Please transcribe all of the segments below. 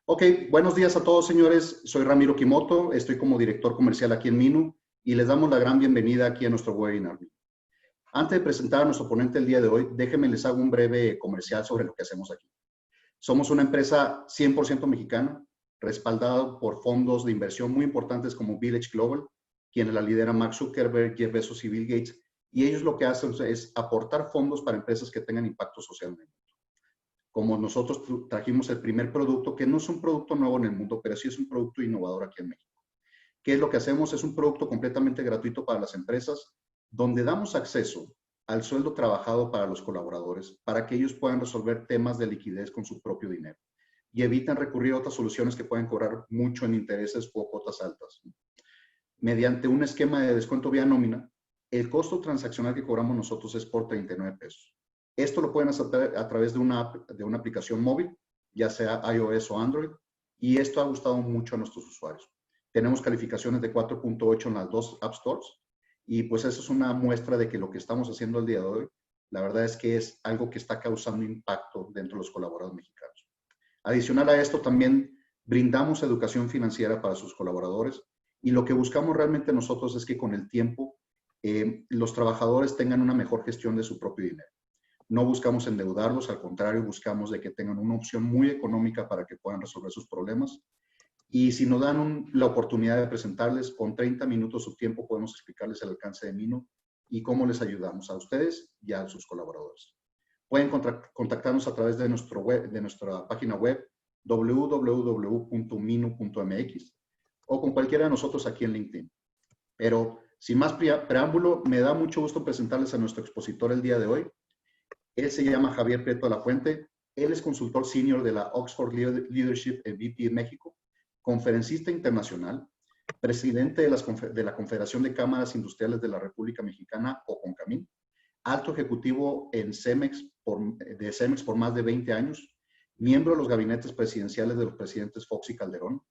Ok, buenos días a todos, señores. Soy Ramiro Kimoto, estoy como director comercial aquí en Minu y les damos la gran bienvenida aquí a nuestro webinar. Antes de presentar a nuestro ponente el día de hoy, déjenme les hago un breve comercial sobre lo que hacemos aquí. Somos una empresa 100% mexicana, respaldada por fondos de inversión muy importantes como Village Global, quienes la lidera Mark Zuckerberg, Jeff Bezos y Bill Gates, y ellos lo que hacen es aportar fondos para empresas que tengan impacto social en el mundo. Como nosotros trajimos el primer producto, que no es un producto nuevo en el mundo, pero sí es un producto innovador aquí en México. ¿Qué es lo que hacemos? Es un producto completamente gratuito para las empresas, donde damos acceso al sueldo trabajado para los colaboradores, para que ellos puedan resolver temas de liquidez con su propio dinero y evitan recurrir a otras soluciones que pueden cobrar mucho en intereses o cuotas altas. Mediante un esquema de descuento vía nómina, el costo transaccional que cobramos nosotros es por 39 pesos. Esto lo pueden hacer a través de una aplicación móvil, ya sea iOS o Android, y esto ha gustado mucho a nuestros usuarios. Tenemos calificaciones de 4.8 en las dos App Stores, y pues eso es una muestra de que lo que estamos haciendo el día de hoy, la verdad es que es algo que está causando impacto dentro de los colaboradores mexicanos. Adicional a esto, también brindamos educación financiera para sus colaboradores, y lo que buscamos realmente nosotros es que con el tiempo los trabajadores tengan una mejor gestión de su propio dinero. No buscamos endeudarlos, al contrario, buscamos de que tengan una opción muy económica para que puedan resolver sus problemas. Y si nos dan la oportunidad de presentarles, con 30 minutos su tiempo podemos explicarles el alcance de Minu y cómo les ayudamos a ustedes y a sus colaboradores. Pueden contactarnos a través de nuestra página web www.minu.mx o con cualquiera de nosotros aquí en LinkedIn. Pero sin más preámbulo, me da mucho gusto presentarles a nuestro expositor el día de hoy. Él se llama Javier Prieto de la Fuente. Él es consultor senior de la Oxford Leadership MVP en México, conferencista internacional, presidente de la Confederación de Cámaras Industriales de la República Mexicana, o CONCAMIN, alto ejecutivo en Cemex de Cemex por más de 20 años, miembro de los gabinetes presidenciales de los presidentes Fox y Calderón,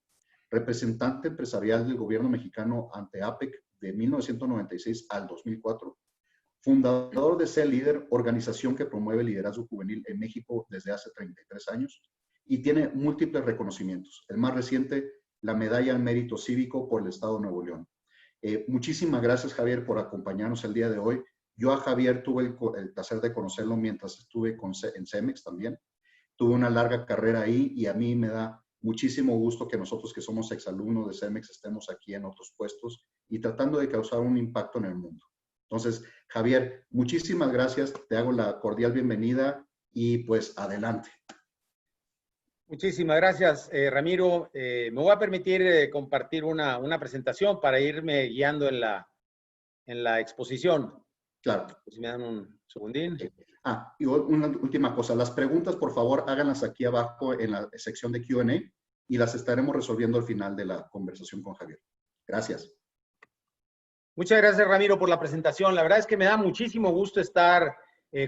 representante empresarial del gobierno mexicano ante APEC de 1996 al 2004, fundador de Ser Líder, organización que promueve el liderazgo juvenil en México desde hace 33 años, y tiene múltiples reconocimientos. El más reciente, la Medalla al Mérito Cívico por el Estado de Nuevo León. Muchísimas gracias, Javier, por acompañarnos el día de hoy. Yo a Javier tuve el placer de conocerlo mientras estuve en Cemex también. Tuve una larga carrera ahí y a mí me da muchísimo gusto que nosotros que somos exalumnos de Cemex estemos aquí en otros puestos y tratando de causar un impacto en el mundo. Entonces, Javier, muchísimas gracias, te hago la cordial bienvenida y pues adelante. Muchísimas gracias, Ramiro. Me voy a permitir compartir una presentación para irme guiando en la exposición. Claro. Si me dan un segundín. Y una última cosa, las preguntas, por favor, háganlas aquí abajo en la sección de Q&A y las estaremos resolviendo al final de la conversación con Javier. Gracias. Muchas gracias, Ramiro, por la presentación. La verdad es que me da muchísimo gusto estar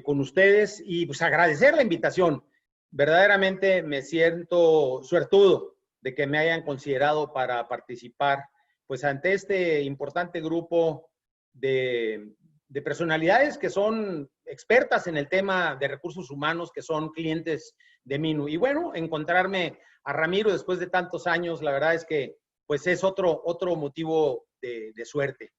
con ustedes y pues agradecer la invitación. Verdaderamente me siento suertudo de que me hayan considerado para participar pues ante este importante grupo de personalidades que son expertas en el tema de recursos humanos, que son clientes de Minu. Y bueno, encontrarme a Ramiro después de tantos años, la verdad es que pues es otro motivo de suerte.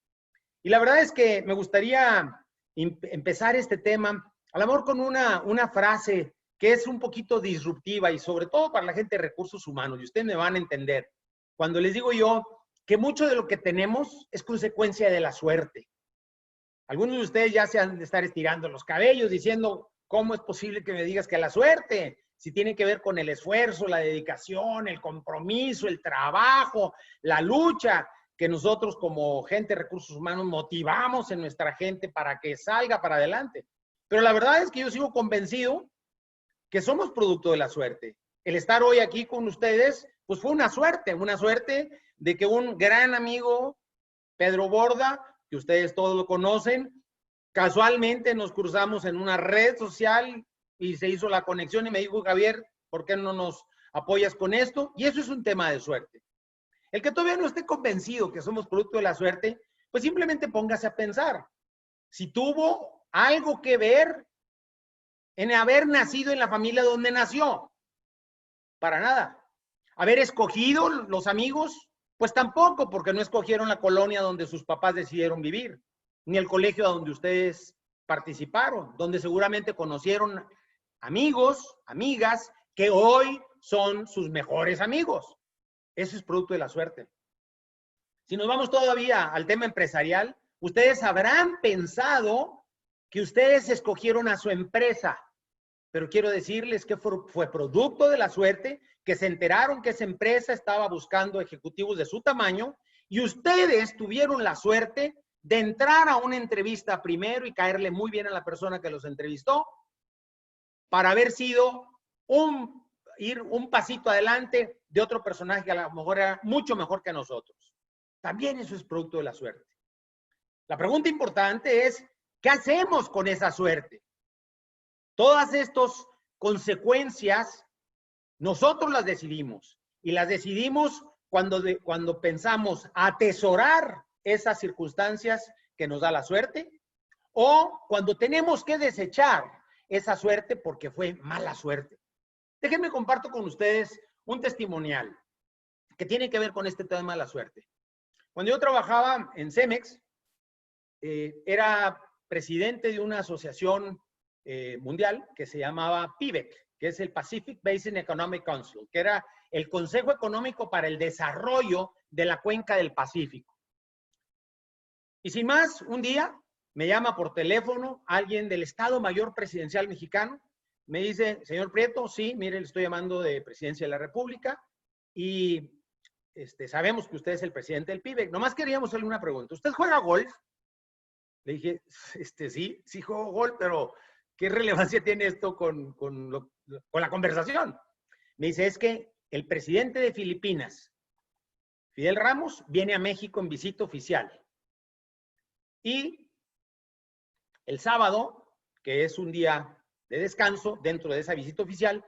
Y la verdad es que me gustaría empezar este tema, a lo mejor con una frase que es un poquito disruptiva y sobre todo para la gente de recursos humanos, y ustedes me van a entender, cuando les digo yo que mucho de lo que tenemos es consecuencia de la suerte. Algunos de ustedes ya se han de estar estirando los cabellos diciendo, ¿cómo es posible que me digas que la suerte? Si tiene que ver con el esfuerzo, la dedicación, el compromiso, el trabajo, la lucha, que nosotros como gente de recursos humanos motivamos en nuestra gente para que salga para adelante. Pero la verdad es que yo sigo convencido que somos producto de la suerte. El estar hoy aquí con ustedes, pues fue una suerte de que un gran amigo, Pedro Borda, que ustedes todos lo conocen, casualmente nos cruzamos en una red social y se hizo la conexión y me dijo, Javier, ¿por qué no nos apoyas con esto? Y eso es un tema de suerte. El que todavía no esté convencido que somos producto de la suerte, pues simplemente póngase a pensar si tuvo algo que ver en haber nacido en la familia donde nació. Para nada. ¿Haber escogido los amigos? Pues tampoco, porque no escogieron la colonia donde sus papás decidieron vivir, ni el colegio donde ustedes participaron, donde seguramente conocieron amigos, amigas, que hoy son sus mejores amigos. Eso es producto de la suerte. Si nos vamos todavía al tema empresarial, ustedes habrán pensado que ustedes escogieron a su empresa, pero quiero decirles que fue producto de la suerte, que se enteraron que esa empresa estaba buscando ejecutivos de su tamaño y ustedes tuvieron la suerte de entrar a una entrevista primero y caerle muy bien a la persona que los entrevistó para haber sido ir un pasito adelante de otro personaje que a lo mejor era mucho mejor que nosotros. También eso es producto de la suerte. La pregunta importante es, ¿qué hacemos con esa suerte? Todas estas consecuencias, nosotros las decidimos. Y las decidimos cuando pensamos atesorar esas circunstancias que nos da la suerte, o cuando tenemos que desechar esa suerte porque fue mala suerte. Déjenme comparto con ustedes un testimonial que tiene que ver con este tema de la suerte. Cuando yo trabajaba en Cemex, era presidente de una asociación mundial que se llamaba PIBEC, que es el Pacific Basin Economic Council, que era el Consejo Económico para el Desarrollo de la Cuenca del Pacífico. Y sin más, un día me llama por teléfono alguien del Estado Mayor Presidencial Mexicano, me dice, señor Prieto, sí, mire, le estoy llamando de Presidencia de la República y sabemos que usted es el presidente del PIBEC. Nomás queríamos hacerle una pregunta. ¿Usted juega golf? Le dije, sí juego golf, pero ¿qué relevancia tiene esto con la conversación? Me dice, es que el presidente de Filipinas, Fidel Ramos, viene a México en visita oficial. Y el sábado, que es un día de descanso dentro de esa visita oficial,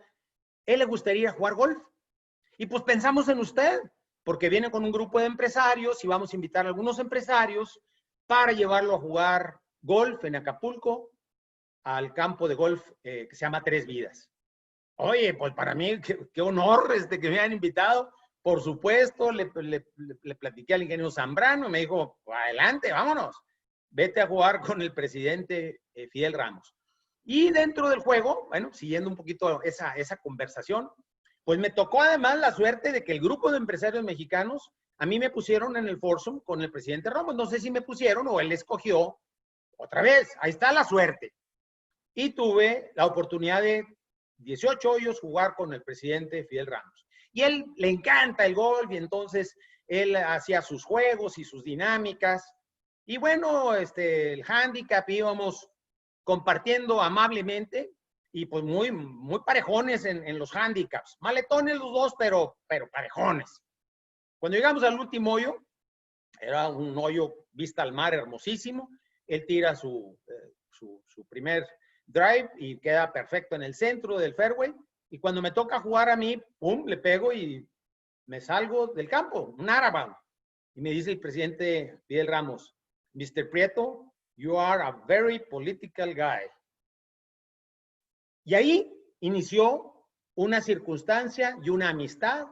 él le gustaría jugar golf. Y pues pensamos en usted, porque viene con un grupo de empresarios y vamos a invitar a algunos empresarios para llevarlo a jugar golf en Acapulco, al campo de golf que se llama Tres Vidas. Oye, pues para mí, qué honor que me hayan invitado. Por supuesto, le platiqué al ingeniero Zambrano, me dijo, adelante, vámonos, vete a jugar con el presidente Fidel Ramos. Y dentro del juego, bueno, siguiendo un poquito esa conversación, pues me tocó además la suerte de que el grupo de empresarios mexicanos, a mí me pusieron en el foursome con el presidente Ramos. No sé si me pusieron o él escogió otra vez. Ahí está la suerte. Y tuve la oportunidad de 18 hoyos jugar con el presidente Fidel Ramos. Y él le encanta el golf y entonces él hacía sus juegos y sus dinámicas. Y bueno, el handicap íbamos compartiendo amablemente y pues muy parejones en los handicaps. Maletones los dos, pero parejones. Cuando llegamos al último hoyo, era un hoyo vista al mar hermosísimo. Él tira su primer drive y queda perfecto en el centro del fairway. Y cuando me toca jugar a mí, pum, le pego y me salgo del campo, un out-of-bounds. Y me dice el presidente Fidel Ramos, Mr. Prieto, you are a very political guy. Y ahí inició una circunstancia y una amistad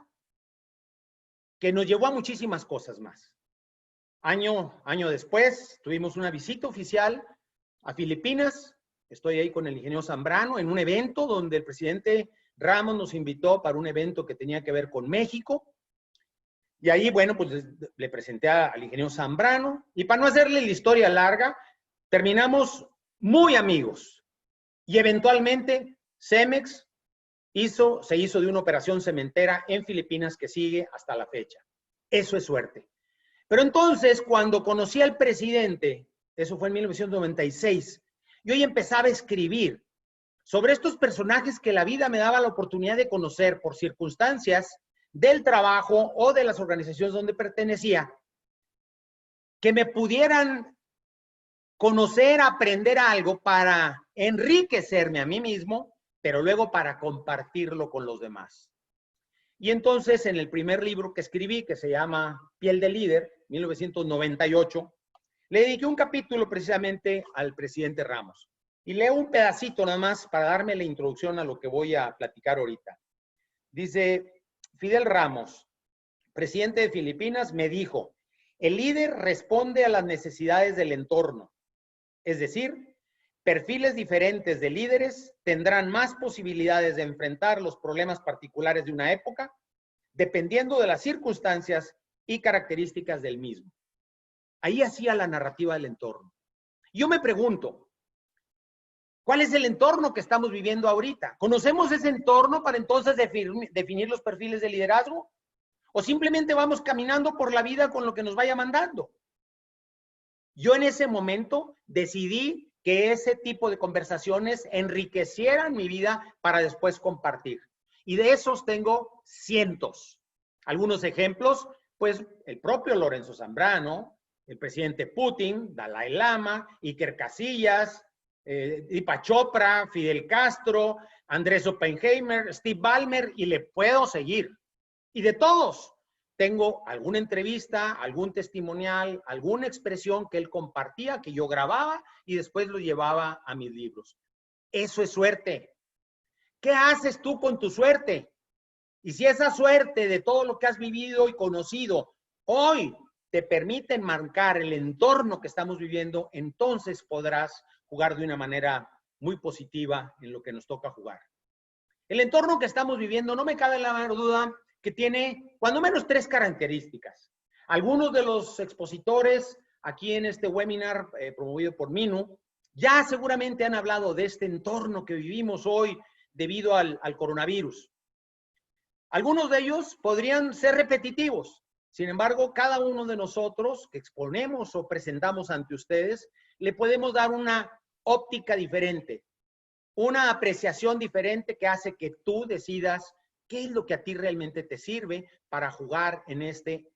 que nos llevó a muchísimas cosas más. Año después, tuvimos una visita oficial a Filipinas. Estoy ahí con el ingeniero Zambrano en un evento donde el presidente Ramos nos invitó para un evento que tenía que ver con México. Y ahí, bueno, pues le presenté al ingeniero Zambrano. Y para no hacerle la historia larga, terminamos muy amigos. Y eventualmente, Cemex se hizo de una operación cementera en Filipinas que sigue hasta la fecha. Eso es suerte. Pero entonces, cuando conocí al presidente, eso fue en 1996, yo ya empezaba a escribir sobre estos personajes que la vida me daba la oportunidad de conocer por circunstancias del trabajo o de las organizaciones donde pertenecía, que me pudieran conocer, aprender algo para enriquecerme a mí mismo, pero luego para compartirlo con los demás. Y entonces, en el primer libro que escribí, que se llama Piel de Líder, 1998, le dediqué un capítulo precisamente al presidente Ramos. Y leo un pedacito nada más para darme la introducción a lo que voy a platicar ahorita. Dice, Fidel Ramos, presidente de Filipinas, me dijo, el líder responde a las necesidades del entorno. Es decir, perfiles diferentes de líderes tendrán más posibilidades de enfrentar los problemas particulares de una época, dependiendo de las circunstancias y características del mismo. Ahí hacía la narrativa del entorno. Yo me pregunto, ¿cuál es el entorno que estamos viviendo ahorita? ¿Conocemos ese entorno para entonces definir los perfiles de liderazgo? ¿O simplemente vamos caminando por la vida con lo que nos vaya mandando? Yo en ese momento decidí que ese tipo de conversaciones enriquecieran mi vida para después compartir. Y de esos tengo cientos. Algunos ejemplos, pues el propio Lorenzo Zambrano, el presidente Putin, Dalai Lama, Iker Casillas, Deepak Chopra, Fidel Castro, Andrés Oppenheimer, Steve Ballmer, y le puedo seguir. Y de todos, tengo alguna entrevista, algún testimonial, alguna expresión que él compartía, que yo grababa y después lo llevaba a mis libros. Eso es suerte. ¿Qué haces tú con tu suerte? Y si esa suerte de todo lo que has vivido y conocido hoy te permite marcar el entorno que estamos viviendo, entonces podrás jugar de una manera muy positiva en lo que nos toca jugar. El entorno que estamos viviendo, no me cabe la menor duda, que tiene cuando menos 3 características. Algunos de los expositores aquí en este webinar promovido por Minu ya seguramente han hablado de este entorno que vivimos hoy debido al coronavirus. Algunos de ellos podrían ser repetitivos. Sin embargo, cada uno de nosotros que exponemos o presentamos ante ustedes, le podemos dar una óptica diferente, una apreciación diferente que hace que tú decidas qué es lo que a ti realmente te sirve para jugar en este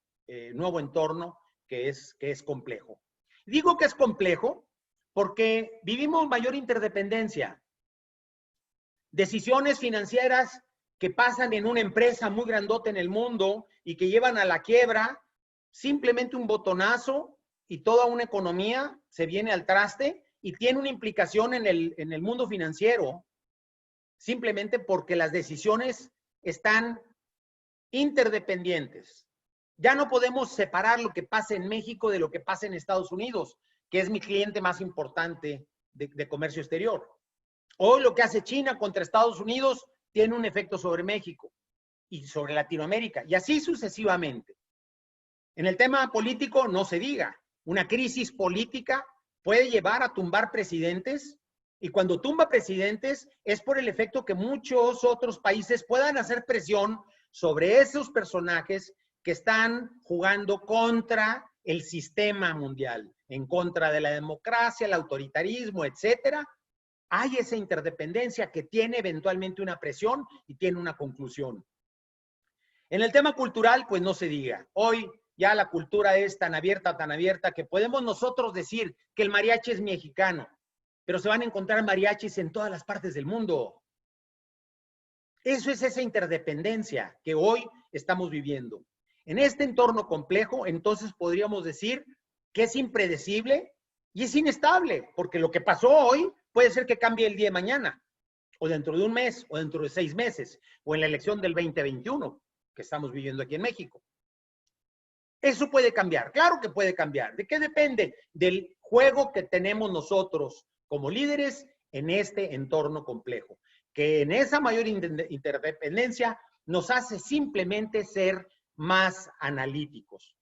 nuevo entorno que es complejo. Digo que es complejo porque vivimos mayor interdependencia. Decisiones financieras que pasan en una empresa muy grandota en el mundo y que llevan a la quiebra, simplemente un botonazo y toda una economía se viene al traste y tiene una implicación en el mundo financiero, simplemente porque las decisiones están interdependientes. Ya no podemos separar lo que pasa en México de lo que pasa en Estados Unidos, que es mi cliente más importante de comercio exterior. Hoy lo que hace China contra Estados Unidos tiene un efecto sobre México y sobre Latinoamérica, y así sucesivamente. En el tema político no se diga. Una crisis política puede llevar a tumbar presidentes, y cuando tumba presidentes es por el efecto que muchos otros países puedan hacer presión sobre esos personajes que están jugando contra el sistema mundial, en contra de la democracia, el autoritarismo, etcétera. Hay esa interdependencia que tiene eventualmente una presión y tiene una conclusión. En el tema cultural, pues no se diga. Hoy ya la cultura es tan abierta que podemos nosotros decir que el mariachi es mexicano, pero se van a encontrar mariachis en todas las partes del mundo. Eso es esa interdependencia que hoy estamos viviendo. En este entorno complejo, entonces podríamos decir que es impredecible y es inestable, porque lo que pasó hoy puede ser que cambie el día de mañana, o dentro de un mes, o dentro de 6 meses, o en la elección del 2021 que estamos viviendo aquí en México. Eso puede cambiar, claro que puede cambiar. ¿De qué depende? Del juego que tenemos nosotros como líderes en este entorno complejo, que en esa mayor interdependencia nos hace simplemente ser más analíticos.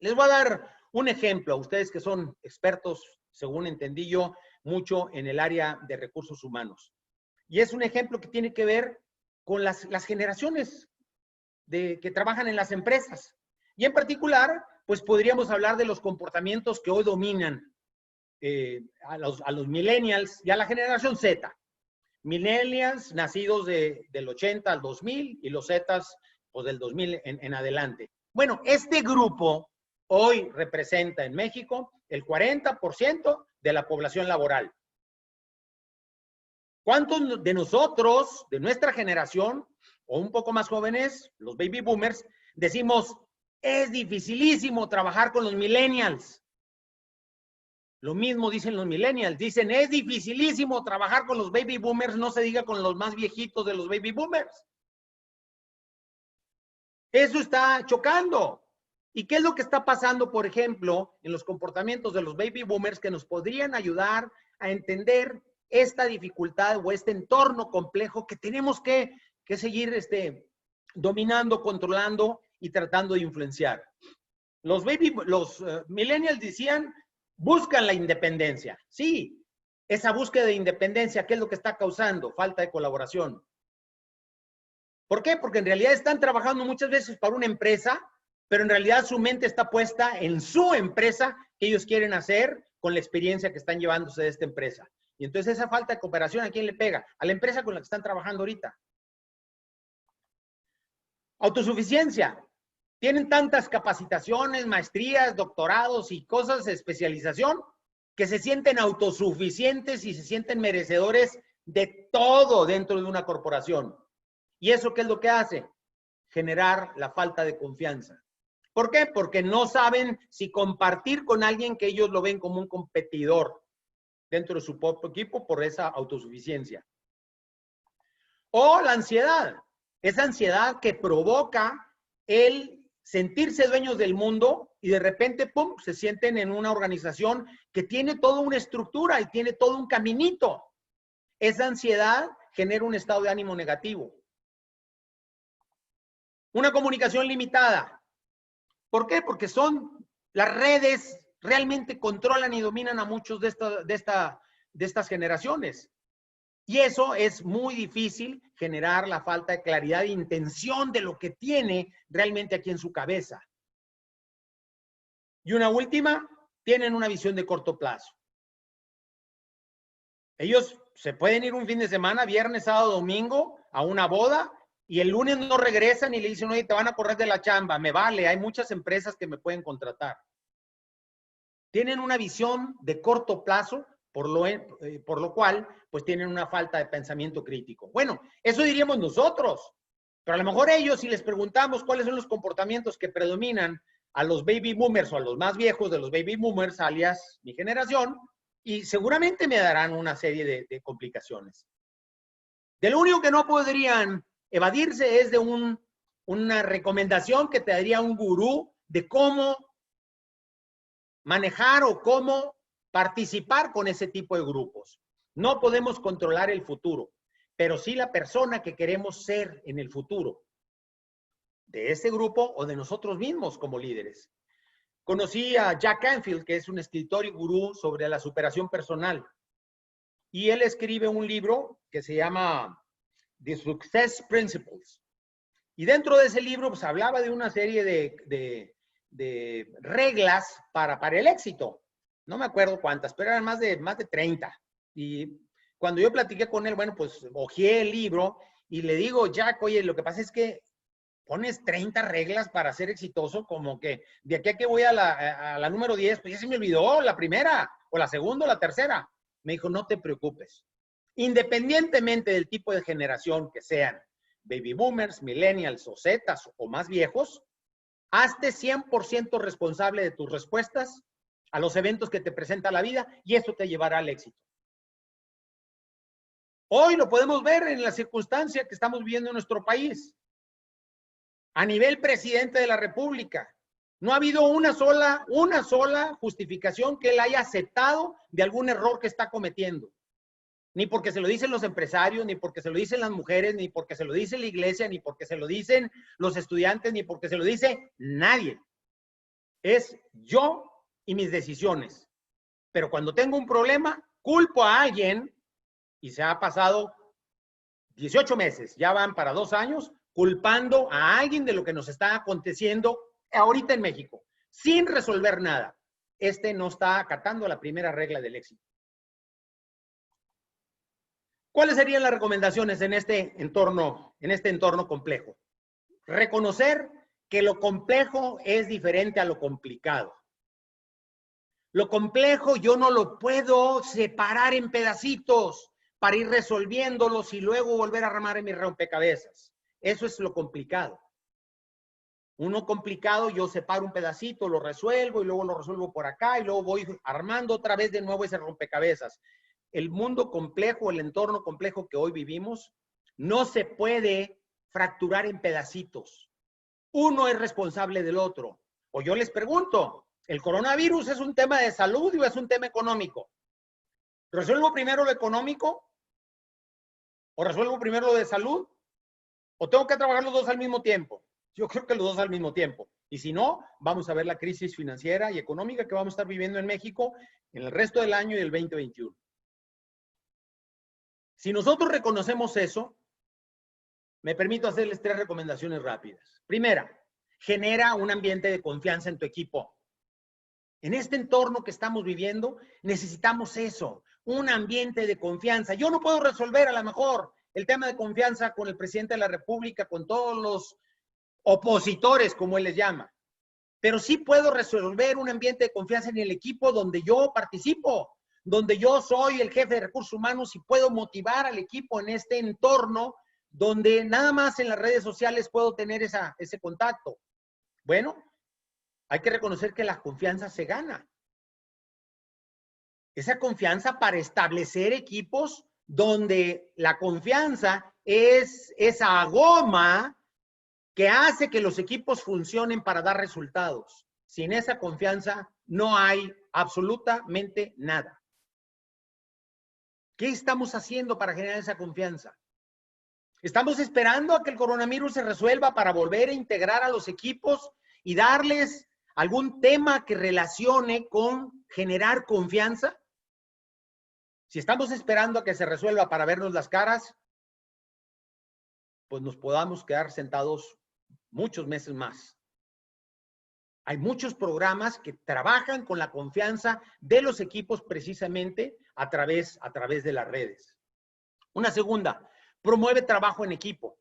Les voy a dar un ejemplo a ustedes que son expertos, según entendí yo, mucho en el área de recursos humanos. Y es un ejemplo que tiene que ver con las generaciones que trabajan en las empresas. Y en particular, pues podríamos hablar de los comportamientos que hoy dominan a los millennials y a la generación Z. Millennials nacidos del 80 al 2000 y los Zetas pues del 2000 en adelante. Bueno, este grupo hoy representa en México el 40% de la población laboral. ¿Cuántos de nosotros, de nuestra generación, o un poco más jóvenes, los baby boomers, decimos, es dificilísimo trabajar con los millennials? Lo mismo dicen los millennials, dicen, es dificilísimo trabajar con los baby boomers, no se diga con los más viejitos de los baby boomers. Eso está chocando. ¿Y qué es lo que está pasando, por ejemplo, en los comportamientos de los baby boomers que nos podrían ayudar a entender esta dificultad o este entorno complejo que tenemos que seguir dominando, controlando y tratando de influenciar? Los millennials decían, buscan la independencia. Sí, esa búsqueda de independencia, ¿qué es lo que está causando? Falta de colaboración. ¿Por qué? Porque en realidad están trabajando muchas veces para una empresa, pero en realidad su mente está puesta en su empresa que ellos quieren hacer con la experiencia que están llevándose de esta empresa. Y entonces esa falta de cooperación, ¿a quién le pega? A la empresa con la que están trabajando ahorita. Autosuficiencia. Tienen tantas capacitaciones, maestrías, doctorados y cosas de especialización que se sienten autosuficientes y se sienten merecedores de todo dentro de una corporación. ¿Y eso qué es lo que hace? Generar la falta de confianza. ¿Por qué? Porque no saben si compartir con alguien que ellos lo ven como un competidor dentro de su propio equipo por esa autosuficiencia. O la ansiedad. Esa ansiedad que provoca el sentirse dueños del mundo y de repente, pum, se sienten en una organización que tiene toda una estructura y tiene todo un caminito. Esa ansiedad genera un estado de ánimo negativo. Una comunicación limitada. ¿Por qué? Porque las redes realmente controlan y dominan a muchos de estas generaciones. Y eso es muy difícil generar la falta de claridad e intención de lo que tiene realmente aquí en su cabeza. Y una última, tienen una visión de corto plazo. Ellos se pueden ir un fin de semana, viernes, sábado, domingo, a una boda, y el lunes no regresan y le dicen, oye, te van a correr de la chamba. Me vale, hay muchas empresas que me pueden contratar. Tienen una visión de corto plazo, por lo cual, pues tienen una falta de pensamiento crítico. Bueno, eso diríamos nosotros, pero a lo mejor ellos, si les preguntamos cuáles son los comportamientos que predominan a los baby boomers o a los más viejos de los baby boomers, alias mi generación, y seguramente me darán una serie de complicaciones. De lo único que no podrían evadirse es de una recomendación que te daría un gurú de cómo manejar o cómo participar con ese tipo de grupos. No podemos controlar el futuro, pero sí la persona que queremos ser en el futuro, de ese grupo o de nosotros mismos como líderes. Conocí a Jack Canfield, que es un escritor y gurú sobre la superación personal. Y él escribe un libro que se llama The Success Principles. Y dentro de ese libro pues hablaba de una serie de reglas para el éxito. No me acuerdo cuántas, pero eran más de 30. Y cuando yo platiqué con él, bueno, pues hojeé el libro y le digo, Jack, oye, lo que pasa es que pones 30 reglas para ser exitoso, como que de aquí a que voy a la número 10, pues ya se me olvidó la primera, o la segunda, o la tercera. Me dijo, no te preocupes. Independientemente del tipo de generación que sean, baby boomers, millennials o zetas o más viejos, hazte 100% responsable de tus respuestas a los eventos que te presenta la vida y eso te llevará al éxito. Hoy lo podemos ver en la circunstancia que estamos viviendo en nuestro país. A nivel presidente de la República, no ha habido una sola justificación que él haya aceptado de algún error que está cometiendo. Ni porque se lo dicen los empresarios, ni porque se lo dicen las mujeres, ni porque se lo dice la iglesia, ni porque se lo dicen los estudiantes, ni porque se lo dice nadie. Es yo y mis decisiones. Pero cuando tengo un problema, culpo a alguien, y se ha pasado 18 meses, ya van para 2 años, culpando a alguien de lo que nos está aconteciendo ahorita en México, sin resolver nada. No está acatando la primera regla del éxito. ¿Cuáles serían las recomendaciones en este entorno complejo? Reconocer que lo complejo es diferente a lo complicado. Lo complejo yo no lo puedo separar en pedacitos para ir resolviéndolos y luego volver a armar en mi rompecabezas. Eso es lo complicado. Uno complicado, yo separo un pedacito, lo resuelvo y luego lo resuelvo por acá y luego voy armando otra vez de nuevo ese rompecabezas. El mundo complejo, el entorno complejo que hoy vivimos, no se puede fracturar en pedacitos. uno es responsable del otro. O yo les pregunto, ¿el coronavirus es un tema de salud o es un tema económico? ¿Resuelvo primero lo económico? ¿O resuelvo primero lo de salud? ¿O tengo que trabajar los dos al mismo tiempo? Yo creo que los dos al mismo tiempo. Y si no, vamos a ver la crisis financiera y económica que vamos a estar viviendo en México en el resto del año y el 2021. Si nosotros reconocemos eso, me permito hacerles 3 recomendaciones rápidas. Primera, genera un ambiente de confianza en tu equipo. En este entorno que estamos viviendo, necesitamos eso, un ambiente de confianza. Yo no puedo resolver a lo mejor el tema de confianza con el presidente de la República, con todos los opositores, como él les llama, pero sí puedo resolver un ambiente de confianza en el equipo donde yo participo, donde yo soy el jefe de recursos humanos y puedo motivar al equipo en este entorno donde nada más en las redes sociales puedo tener ese contacto. Bueno, hay que reconocer que la confianza se gana. Esa confianza para establecer equipos donde la confianza es esa goma que hace que los equipos funcionen para dar resultados. Sin esa confianza no hay absolutamente nada. ¿Qué estamos haciendo para generar esa confianza? ¿Estamos esperando a que el coronavirus se resuelva para volver a integrar a los equipos y darles algún tema que relacione con generar confianza? Si estamos esperando a que se resuelva para vernos las caras, pues nos podamos quedar sentados muchos meses más. Hay muchos programas que trabajan con la confianza de los equipos precisamente a través de las redes. Una segunda, promueve trabajo en equipo.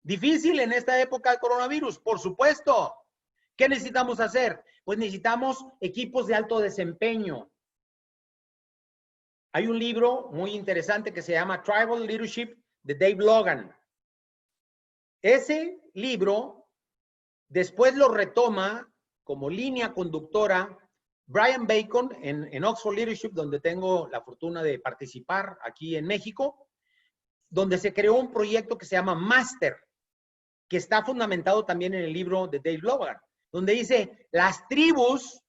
Difícil en esta época de coronavirus, por supuesto. ¿Qué necesitamos hacer? Pues necesitamos equipos de alto desempeño. Hay un libro muy interesante que se llama Tribal Leadership de Dave Logan. Ese libro después lo retoma como línea conductora Brian Bacon en Oxford Leadership, donde tengo la fortuna de participar aquí en México, donde se creó un proyecto que se llama Master, que está fundamentado también en el libro de Dave Logan, donde dice, las tribus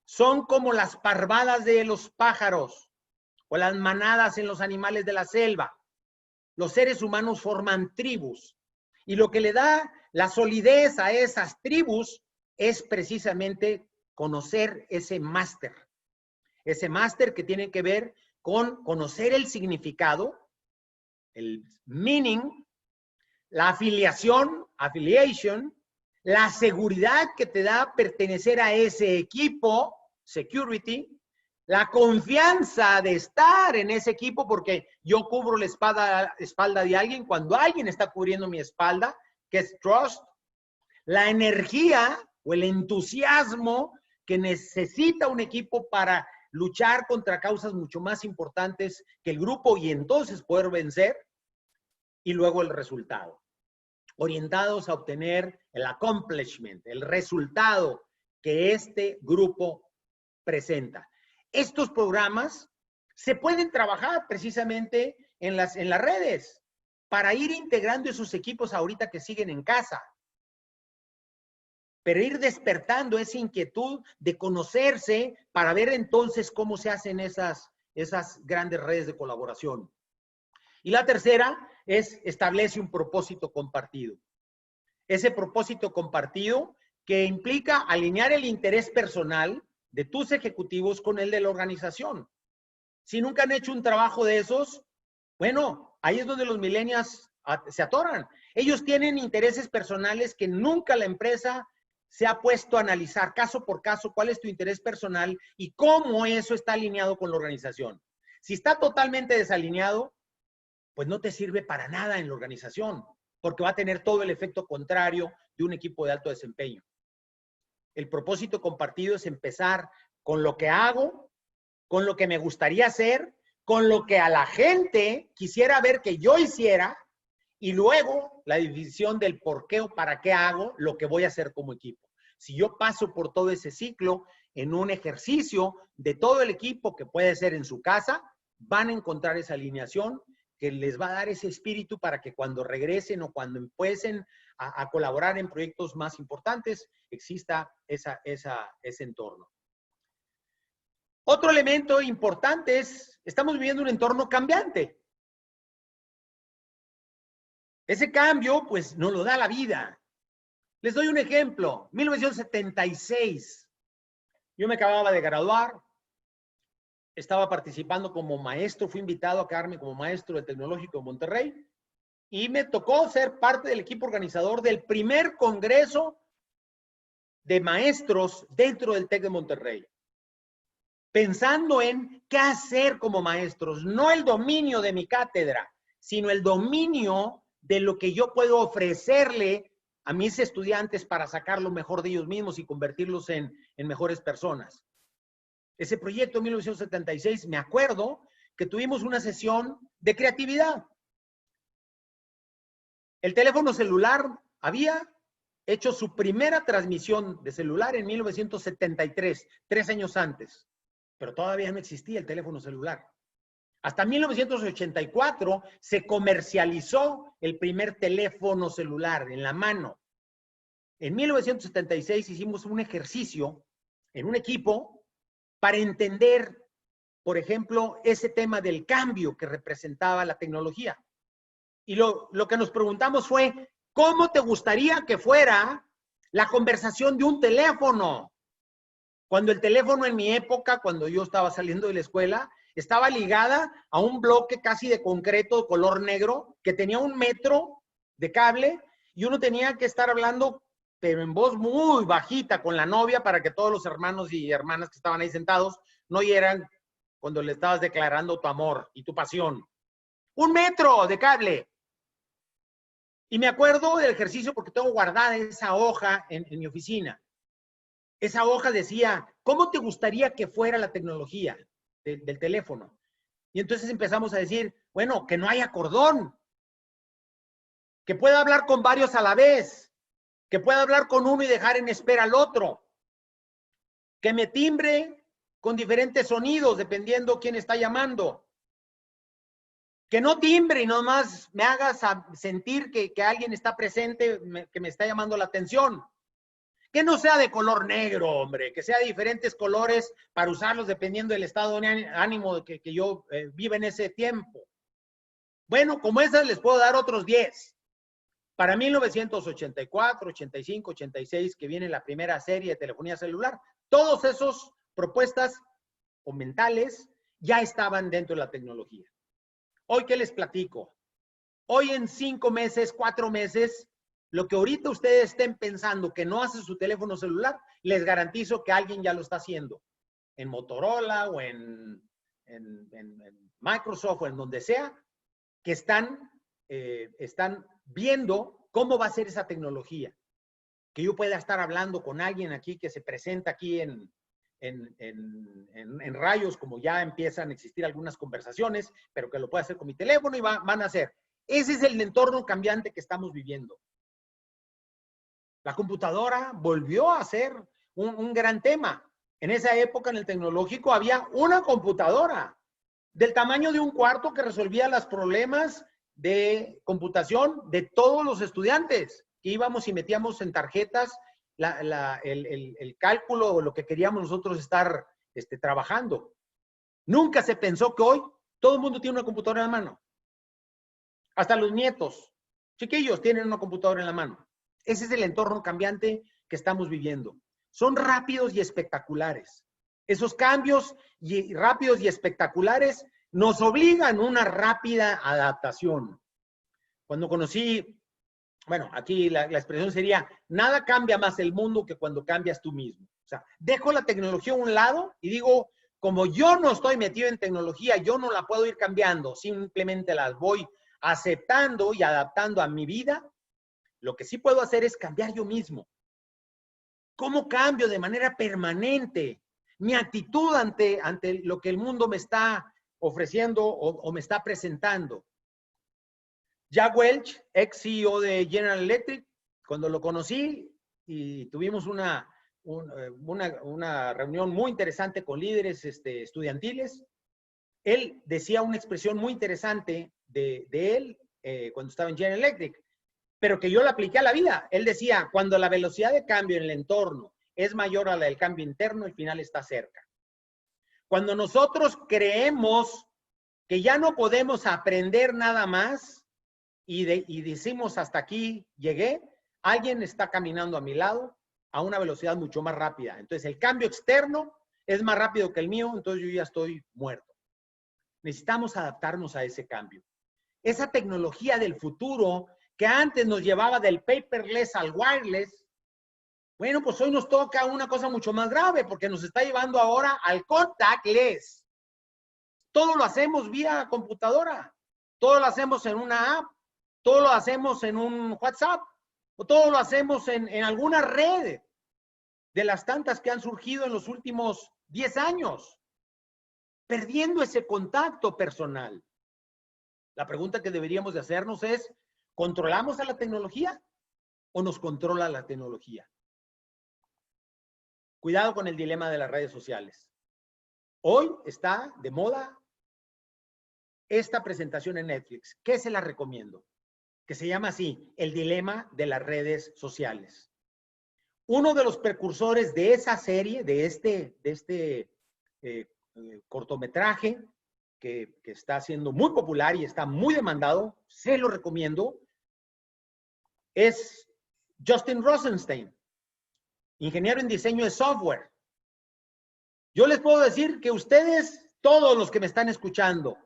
son como las parvadas de los pájaros o las manadas en los animales de la selva. Los seres humanos forman tribus y lo que le da la solidez a esas tribus es precisamente conocer ese máster que tiene que ver con conocer el significado, el meaning, la afiliación, affiliation, la seguridad que te da pertenecer a ese equipo, security, la confianza de estar en ese equipo porque yo cubro la espalda de alguien cuando alguien está cubriendo mi espalda, que es trust, la energía o el entusiasmo que necesita un equipo para luchar contra causas mucho más importantes que el grupo y entonces poder vencer, y luego el resultado, orientados a obtener el accomplishment, el resultado que este grupo presenta. Estos programas se pueden trabajar precisamente en las redes para ir integrando esos equipos ahorita que siguen en casa, pero ir despertando esa inquietud de conocerse para ver entonces cómo se hacen esas grandes redes de colaboración. Y la tercera es establece un propósito compartido. Ese propósito compartido que implica alinear el interés personal de tus ejecutivos con el de la organización. Si nunca han hecho un trabajo de esos, bueno, ahí es donde los millennials se atoran. Ellos tienen intereses personales que nunca la empresa se ha puesto a analizar caso por caso cuál es tu interés personal y cómo eso está alineado con la organización. Si está totalmente desalineado, pues no te sirve para nada en la organización, porque va a tener todo el efecto contrario de un equipo de alto desempeño. El propósito compartido es empezar con lo que hago, con lo que me gustaría hacer, con lo que a la gente quisiera ver que yo hiciera, y luego la división del por qué o para qué hago lo que voy a hacer como equipo. Si yo paso por todo ese ciclo en un ejercicio de todo el equipo que puede ser en su casa, van a encontrar esa alineación que les va a dar ese espíritu para que cuando regresen o cuando empiecen a colaborar en proyectos más importantes, exista ese entorno. Otro elemento importante es, estamos viviendo un entorno cambiante. Ese cambio, pues, nos lo da la vida. Les doy un ejemplo. 1976. Yo me acababa de graduar. Estaba participando como maestro. Fui invitado a quedarme como maestro del Tecnológico de Monterrey. Y me tocó ser parte del equipo organizador del primer congreso de maestros dentro del TEC de Monterrey. Pensando en qué hacer como maestros. No el dominio de mi cátedra, sino el dominio de lo que yo puedo ofrecerle a mis estudiantes para sacar lo mejor de ellos mismos y convertirlos en mejores personas. Ese proyecto en 1976, me acuerdo que tuvimos una sesión de creatividad. El teléfono celular había hecho su primera transmisión de celular en 1973, 3 años antes, pero todavía no existía el teléfono celular. Hasta 1984 se comercializó el primer teléfono celular en la mano. En 1976 hicimos un ejercicio en un equipo para entender, por ejemplo, ese tema del cambio que representaba la tecnología. Y lo que nos preguntamos fue, ¿cómo te gustaría que fuera la conversación de un teléfono? Cuando el teléfono en mi época, cuando yo estaba saliendo de la escuela, estaba ligada a un bloque casi de concreto color negro que tenía 1 metro de cable y uno tenía que estar hablando, pero en voz muy bajita con la novia para que todos los hermanos y hermanas que estaban ahí sentados no oyeran cuando le estabas declarando tu amor y tu pasión. 1 metro de cable. Y me acuerdo del ejercicio porque tengo guardada esa hoja en mi oficina. Esa hoja decía, ¿cómo te gustaría que fuera la tecnología del teléfono? Y entonces empezamos a decir, bueno, que no haya cordón, que pueda hablar con varios a la vez, que pueda hablar con uno y dejar en espera al otro, que me timbre con diferentes sonidos dependiendo quién está llamando, que no timbre y nomás me hagas sentir que alguien está presente, que me está llamando la atención. Que no sea de color negro, hombre, que sea de diferentes colores para usarlos dependiendo del estado de ánimo que yo viva en ese tiempo. Bueno, como esas les puedo dar otros 10. Para 1984, 85, 86, que viene la primera serie de telefonía celular, todas esas propuestas o mentales ya estaban dentro de la tecnología. Hoy, ¿qué les platico? Hoy en 5 meses, 4 meses, lo que ahorita ustedes estén pensando que no hace su teléfono celular, les garantizo que alguien ya lo está haciendo. En Motorola o en Microsoft o en donde sea, que están viendo cómo va a ser esa tecnología. Que yo pueda estar hablando con alguien aquí que se presenta aquí en rayos, como ya empiezan a existir algunas conversaciones, pero que lo pueda hacer con mi teléfono y van a hacer. Ese es el entorno cambiante que estamos viviendo. La computadora volvió a ser un gran tema. En esa época, en el tecnológico, había una computadora del tamaño de un cuarto que resolvía los problemas de computación de todos los estudiantes, que íbamos y metíamos en tarjetas el cálculo o lo que queríamos nosotros estar trabajando. Nunca se pensó que hoy todo el mundo tiene una computadora en la mano. Hasta los nietos, chiquillos, tienen una computadora en la mano. Ese es el entorno cambiante que estamos viviendo. Son rápidos y espectaculares. Esos cambios rápidos y espectaculares nos obligan a una rápida adaptación. Cuando conocí, bueno, aquí la expresión sería, nada cambia más el mundo que cuando cambias tú mismo. O sea, dejo la tecnología a un lado y digo, como yo no estoy metido en tecnología, yo no la puedo ir cambiando, simplemente las voy aceptando y adaptando a mi vida. Lo que sí puedo hacer es cambiar yo mismo. ¿Cómo cambio de manera permanente mi actitud ante lo que el mundo me está ofreciendo o me está presentando? Jack Welch, ex CEO de General Electric, cuando lo conocí y tuvimos una reunión muy interesante con líderes estudiantiles, él decía una expresión muy interesante de él cuando estaba en General Electric. pero que yo lo apliqué a la vida. Él decía, cuando la velocidad de cambio en el entorno es mayor a la del cambio interno, el final está cerca. Cuando nosotros creemos que ya no podemos aprender nada más y decimos hasta aquí llegué, alguien está caminando a mi lado a una velocidad mucho más rápida. Entonces el cambio externo es más rápido que el mío, entonces yo ya estoy muerto. Necesitamos adaptarnos a ese cambio. Esa tecnología del futuro que antes nos llevaba del paperless al wireless, bueno, pues hoy nos toca una cosa mucho más grave porque nos está llevando ahora al contactless. Todo lo hacemos vía computadora, todo lo hacemos en una app, todo lo hacemos en un WhatsApp, o todo lo hacemos en alguna red de las tantas que han surgido en los últimos 10 años, perdiendo ese contacto personal. La pregunta que deberíamos de hacernos es, ¿controlamos a la tecnología o nos controla la tecnología? Cuidado con el dilema de las redes sociales. Hoy está de moda esta presentación en Netflix. ¿Qué se la recomiendo? Que se llama así, el dilema de las redes sociales. Uno de los precursores de esa serie, de este cortometraje, que está siendo muy popular y está muy demandado, se lo recomiendo, es Justin Rosenstein, ingeniero en diseño de software. Yo les puedo decir que ustedes, todos los que me están escuchando,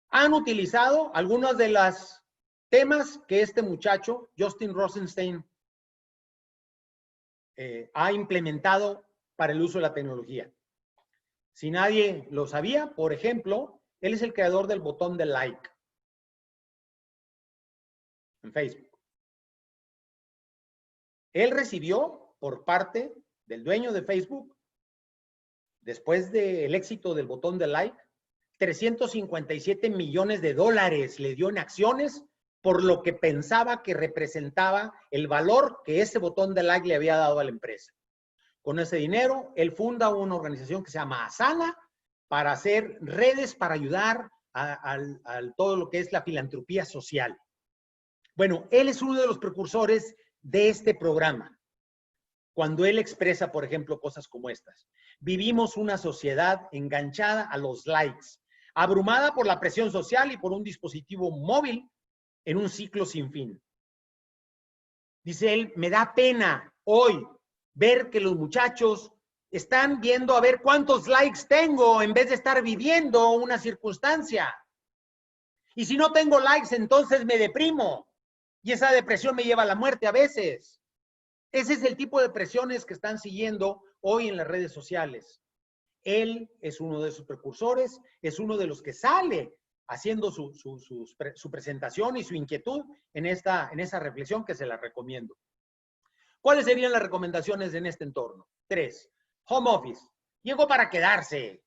han utilizado algunos de los temas que este muchacho, Justin Rosenstein, ha implementado para el uso de la tecnología. Si nadie lo sabía, por ejemplo, él es el creador del botón de like en Facebook. Él recibió por parte del dueño de Facebook, después del éxito del botón de like, 357 millones de dólares le dio en acciones por lo que pensaba que representaba el valor que ese botón de like le había dado a la empresa. Con ese dinero, él funda una organización que se llama Asana para hacer redes para ayudar a todo lo que es la filantropía social. Bueno, él es uno de los precursores de este programa. Cuando él expresa, por ejemplo, cosas como estas. Vivimos una sociedad enganchada a los likes, abrumada por la presión social y por un dispositivo móvil en un ciclo sin fin. Dice él, me da pena hoy ver que los muchachos están viendo a ver cuántos likes tengo en vez de estar viviendo una circunstancia. Y si no tengo likes, entonces me deprimo. Y esa depresión me lleva a la muerte a veces. Ese es el tipo de presiones que están siguiendo hoy en las redes sociales. Él es uno de sus precursores, es uno de los que sale haciendo su presentación y su inquietud en esa reflexión que se la recomiendo. ¿Cuáles serían las recomendaciones en este entorno? 3. Home office. Llegó para quedarse.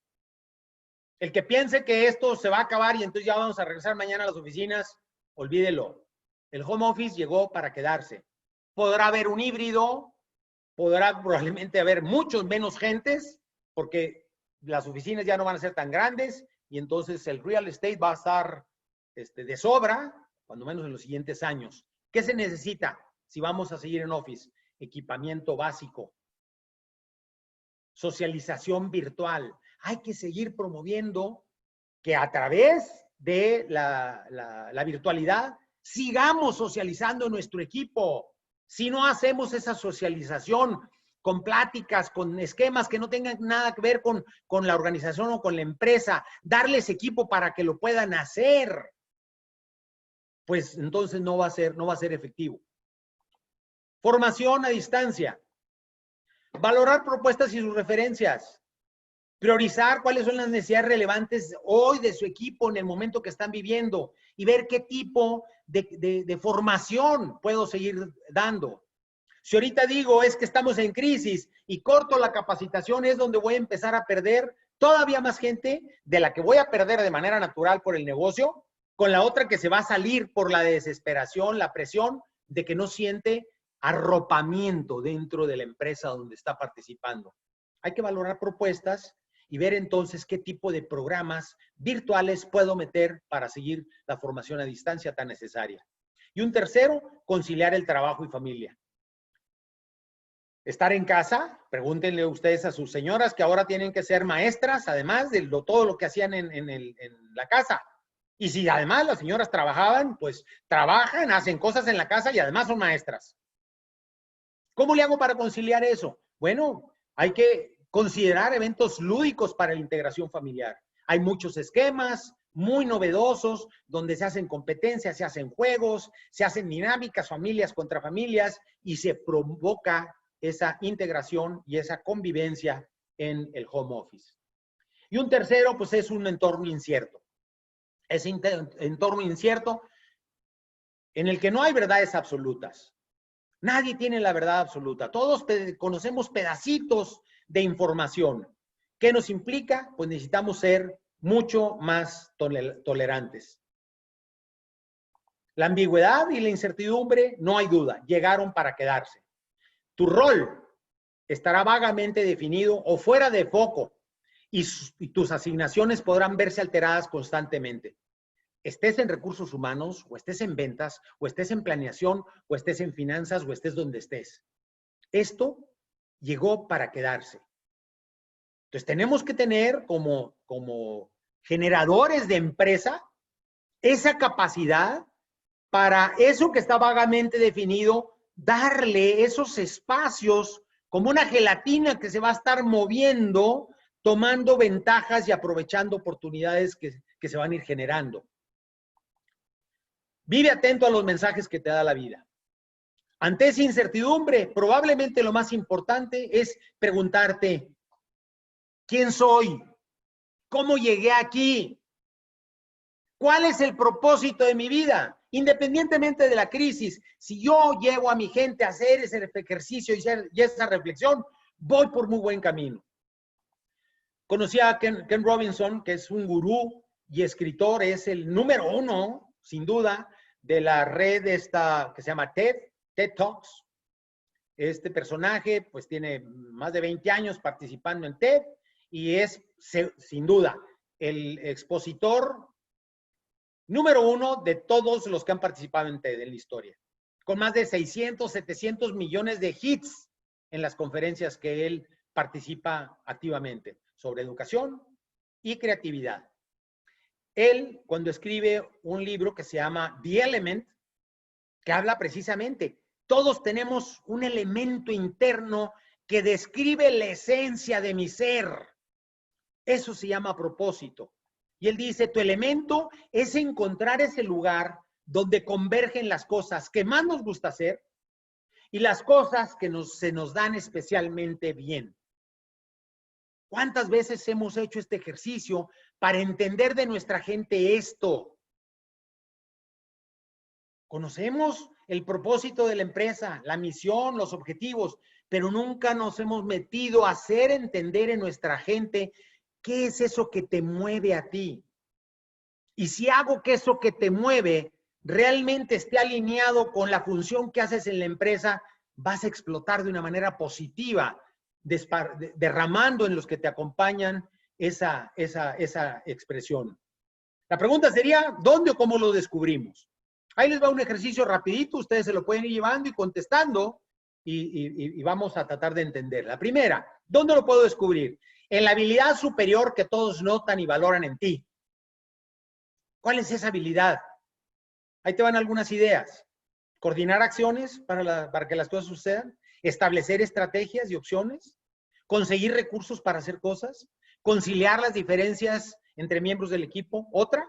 El que piense que esto se va a acabar y entonces ya vamos a regresar mañana a las oficinas, olvídelo. El home office llegó para quedarse. Podrá haber un híbrido, podrá probablemente haber muchos menos gentes, porque las oficinas ya no van a ser tan grandes y entonces el real estate va a estar de sobra, cuando menos en los siguientes años. ¿Qué se necesita si vamos a seguir en office? Equipamiento básico, socialización virtual. Hay que seguir promoviendo que a través de la virtualidad sigamos socializando nuestro equipo. Si no hacemos esa socialización con pláticas, con esquemas que no tengan nada que ver con la organización o con la empresa, darles equipo para que lo puedan hacer, pues entonces no va a ser efectivo. Formación a distancia. Valorar propuestas y sus referencias. Priorizar cuáles son las necesidades relevantes hoy de su equipo en el momento que están viviendo y ver qué tipo de formación puedo seguir dando. Si ahorita digo es que estamos en crisis y corto la capacitación, es donde voy a empezar a perder todavía más gente de la que voy a perder de manera natural por el negocio, con la otra que se va a salir por la desesperación, la presión de que no siente arropamiento dentro de la empresa donde está participando. Hay que valorar propuestas y ver entonces qué tipo de programas virtuales puedo meter para seguir la formación a distancia tan necesaria. Y un tercero, conciliar el trabajo y familia. Estar en casa, pregúntenle ustedes a sus señoras que ahora tienen que ser maestras, además de todo lo que hacían en la casa. Y si además las señoras trabajaban, pues trabajan, hacen cosas en la casa y además son maestras. ¿Cómo le hago para conciliar eso? Bueno, hay que considerar eventos lúdicos para la integración familiar. Hay muchos esquemas muy novedosos donde se hacen competencias, se hacen juegos, se hacen dinámicas, familias contra familias, y se provoca esa integración y esa convivencia en el home office. Y un tercero, pues es un entorno incierto. Ese entorno incierto en el que no hay verdades absolutas. Nadie tiene la verdad absoluta. Todos conocemos pedacitos de información. ¿Qué nos implica? Pues necesitamos ser mucho más tolerantes. La ambigüedad y la incertidumbre, no hay duda, llegaron para quedarse. Tu rol estará vagamente definido o fuera de foco y tus asignaciones podrán verse alteradas constantemente. Estés en recursos humanos, o estés en ventas, o estés en planeación, o estés en finanzas, o estés donde estés. Esto llegó para quedarse. Entonces tenemos que tener como generadores de empresa esa capacidad para eso que está vagamente definido, darle esos espacios como una gelatina que se va a estar moviendo, tomando ventajas y aprovechando oportunidades que se van a ir generando. Vive atento a los mensajes que te da la vida. Ante esa incertidumbre, probablemente lo más importante es preguntarte, ¿quién soy? ¿Cómo llegué aquí? ¿Cuál es el propósito de mi vida? Independientemente de la crisis, si yo llevo a mi gente a hacer ese ejercicio y esa reflexión, voy por muy buen camino. Conocí a Ken Robinson, que es un gurú y escritor, es el número 1, sin duda, de la red esta que se llama TED Talks. Este personaje pues tiene más de 20 años participando en TED y es sin duda el expositor número 1 de todos los que han participado en TED en la historia, con más de 600, 700 millones de hits en las conferencias que él participa activamente sobre educación y creatividad. Él, cuando escribe un libro que se llama The Element, que habla precisamente, todos tenemos un elemento interno que describe la esencia de mi ser. Eso se llama propósito. Y él dice, tu elemento es encontrar ese lugar donde convergen las cosas que más nos gusta hacer y las cosas que se nos dan especialmente bien. ¿Cuántas veces hemos hecho este ejercicio para entender de nuestra gente esto? Conocemos el propósito de la empresa, la misión, los objetivos, pero nunca nos hemos metido a hacer entender en nuestra gente qué es eso que te mueve a ti. Y si hago que eso que te mueve realmente esté alineado con la función que haces en la empresa, vas a explotar de una manera positiva, derramando en los que te acompañan esa expresión. La pregunta sería, ¿dónde o cómo lo descubrimos? Ahí les va un ejercicio rapidito, ustedes se lo pueden ir llevando y contestando y vamos a tratar de entender. La primera, ¿dónde lo puedo descubrir? En la habilidad superior que todos notan y valoran en ti. ¿Cuál es esa habilidad? Ahí te van algunas ideas. Coordinar acciones para que las cosas sucedan, establecer estrategias y opciones, conseguir recursos para hacer cosas, conciliar las diferencias entre miembros del equipo. ¿Otra?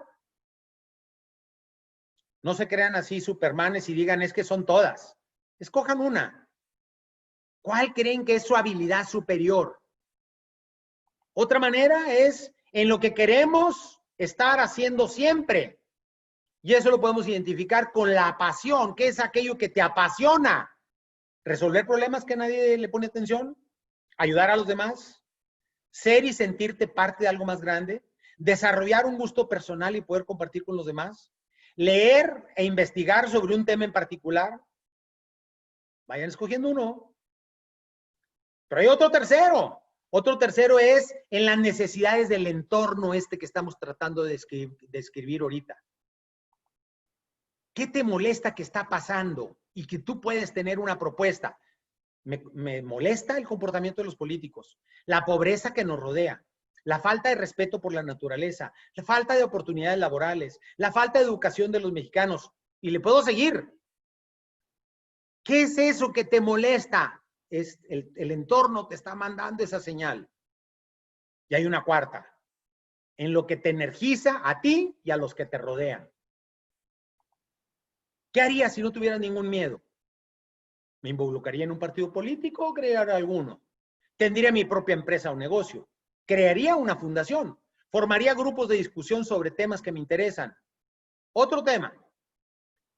No se crean así supermanes y digan, es que son todas. Escojan una. ¿Cuál creen que es su habilidad superior? Otra manera es en lo que queremos estar haciendo siempre. Y eso lo podemos identificar con la pasión, que es aquello que te apasiona. Resolver problemas que nadie le pone atención, ayudar a los demás, ser y sentirte parte de algo más grande, desarrollar un gusto personal y poder compartir con los demás, leer e investigar sobre un tema en particular. Vayan escogiendo uno. Pero hay otro tercero. Otro tercero es en las necesidades del entorno que estamos tratando de describir ahorita. ¿Qué te molesta que está pasando? Y que tú puedes tener una propuesta. Me molesta el comportamiento de los políticos, la pobreza que nos rodea, la falta de respeto por la naturaleza, la falta de oportunidades laborales, la falta de educación de los mexicanos. Y le puedo seguir. ¿Qué es eso que te molesta? Es el entorno te está mandando esa señal. Y hay una cuarta. En lo que te energiza a ti y a los que te rodean. ¿Qué harías si no tuvieras ningún miedo? ¿Me involucraría en un partido político o crear alguno? ¿Tendría mi propia empresa o negocio? ¿Crearía una fundación? ¿Formaría grupos de discusión sobre temas que me interesan? Otro tema.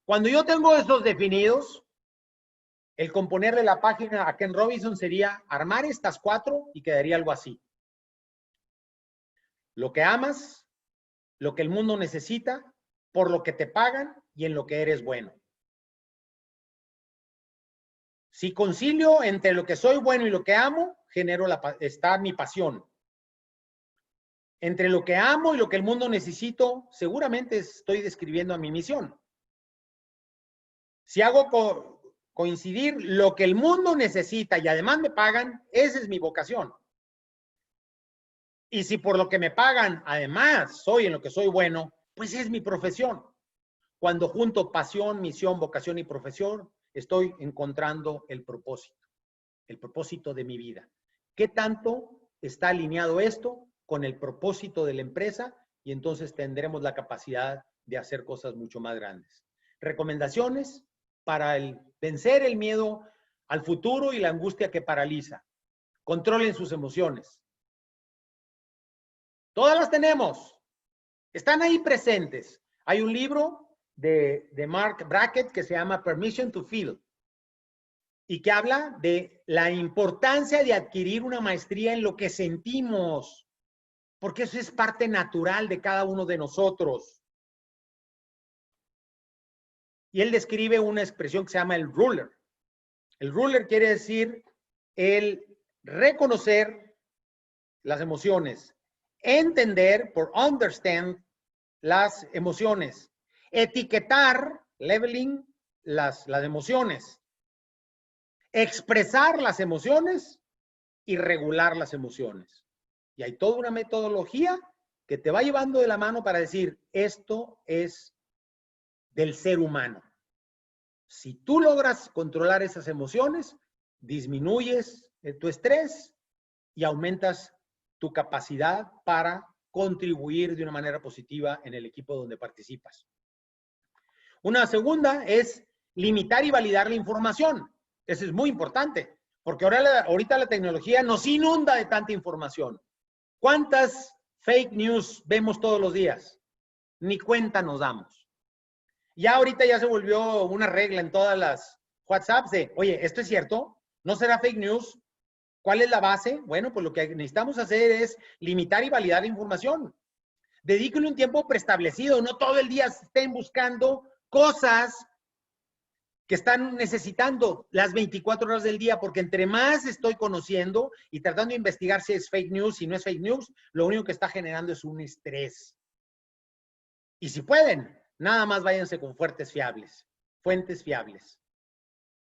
Cuando yo tengo esos definidos, el componerle la página a Ken Robinson sería armar estas 4 y quedaría algo así. Lo que amas, lo que el mundo necesita, por lo que te pagan y en lo que eres bueno. Si concilio entre lo que soy bueno y lo que amo, está mi pasión. Entre lo que amo y lo que el mundo necesito, seguramente estoy describiendo a mi misión. Si hago coincidir lo que el mundo necesita y además me pagan, esa es mi vocación. Y si por lo que me pagan, además soy en lo que soy bueno, pues es mi profesión. Cuando junto pasión, misión, vocación y profesión, estoy encontrando el propósito de mi vida. ¿Qué tanto está alineado esto con el propósito de la empresa? Y entonces tendremos la capacidad de hacer cosas mucho más grandes. Recomendaciones para vencer el miedo al futuro y la angustia que paraliza. Controlen sus emociones. Todas las tenemos. Están ahí presentes. Hay un libro de Mark Brackett que se llama Permission to Feel y que habla de la importancia de adquirir una maestría en lo que sentimos, porque eso es parte natural de cada uno de nosotros. Y él describe una expresión que se llama el ruler. El ruler quiere decir el reconocer las emociones, entender, por understand, las emociones, etiquetar, labeling, las emociones, expresar las emociones y regular las emociones. Y hay toda una metodología que te va llevando de la mano para decir, esto es del ser humano. Si tú logras controlar esas emociones, disminuyes tu estrés y aumentas tu capacidad para contribuir de una manera positiva en el equipo donde participas. Una segunda es limitar y validar la información. Eso es muy importante, porque ahorita la tecnología nos inunda de tanta información. ¿Cuántas fake news vemos todos los días? Ni cuenta nos damos. Ya ahorita ya se volvió una regla en todas las WhatsApps de, oye, ¿esto es cierto? ¿No será fake news? ¿Cuál es la base? Bueno, pues lo que necesitamos hacer es limitar y validar la información. Dedíquenle un tiempo preestablecido, no todo el día estén buscando cosas que están necesitando las 24 horas del día, porque entre más estoy conociendo y tratando de investigar si es fake news, si no es fake news, lo único que está generando es un estrés. Y si pueden, nada más váyanse con fuentes fiables.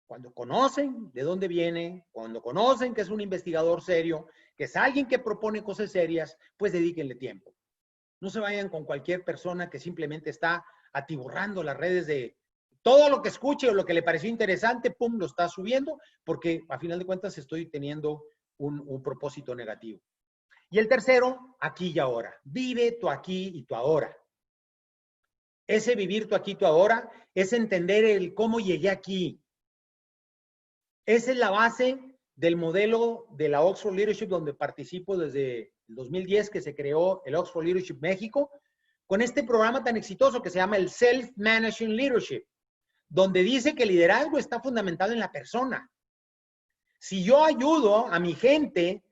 Cuando conocen de dónde viene, cuando conocen que es un investigador serio, que es alguien que propone cosas serias, pues dedíquenle tiempo. No se vayan con cualquier persona que simplemente está atiborrando las redes de todo lo que escuche o lo que le pareció interesante, pum, lo está subiendo, porque a final de cuentas estoy teniendo un propósito negativo. Y el tercero, aquí y ahora. Vive tu aquí y tu ahora. Ese vivir tu aquí y tu ahora es entender el cómo llegué aquí. Esa es la base del modelo de la Oxford Leadership, donde participo desde el 2010, que se creó el Oxford Leadership México, con este programa tan exitoso que se llama el Self-Managing Leadership, donde dice que el liderazgo está fundamentado en la persona. Si yo ayudo a mi gente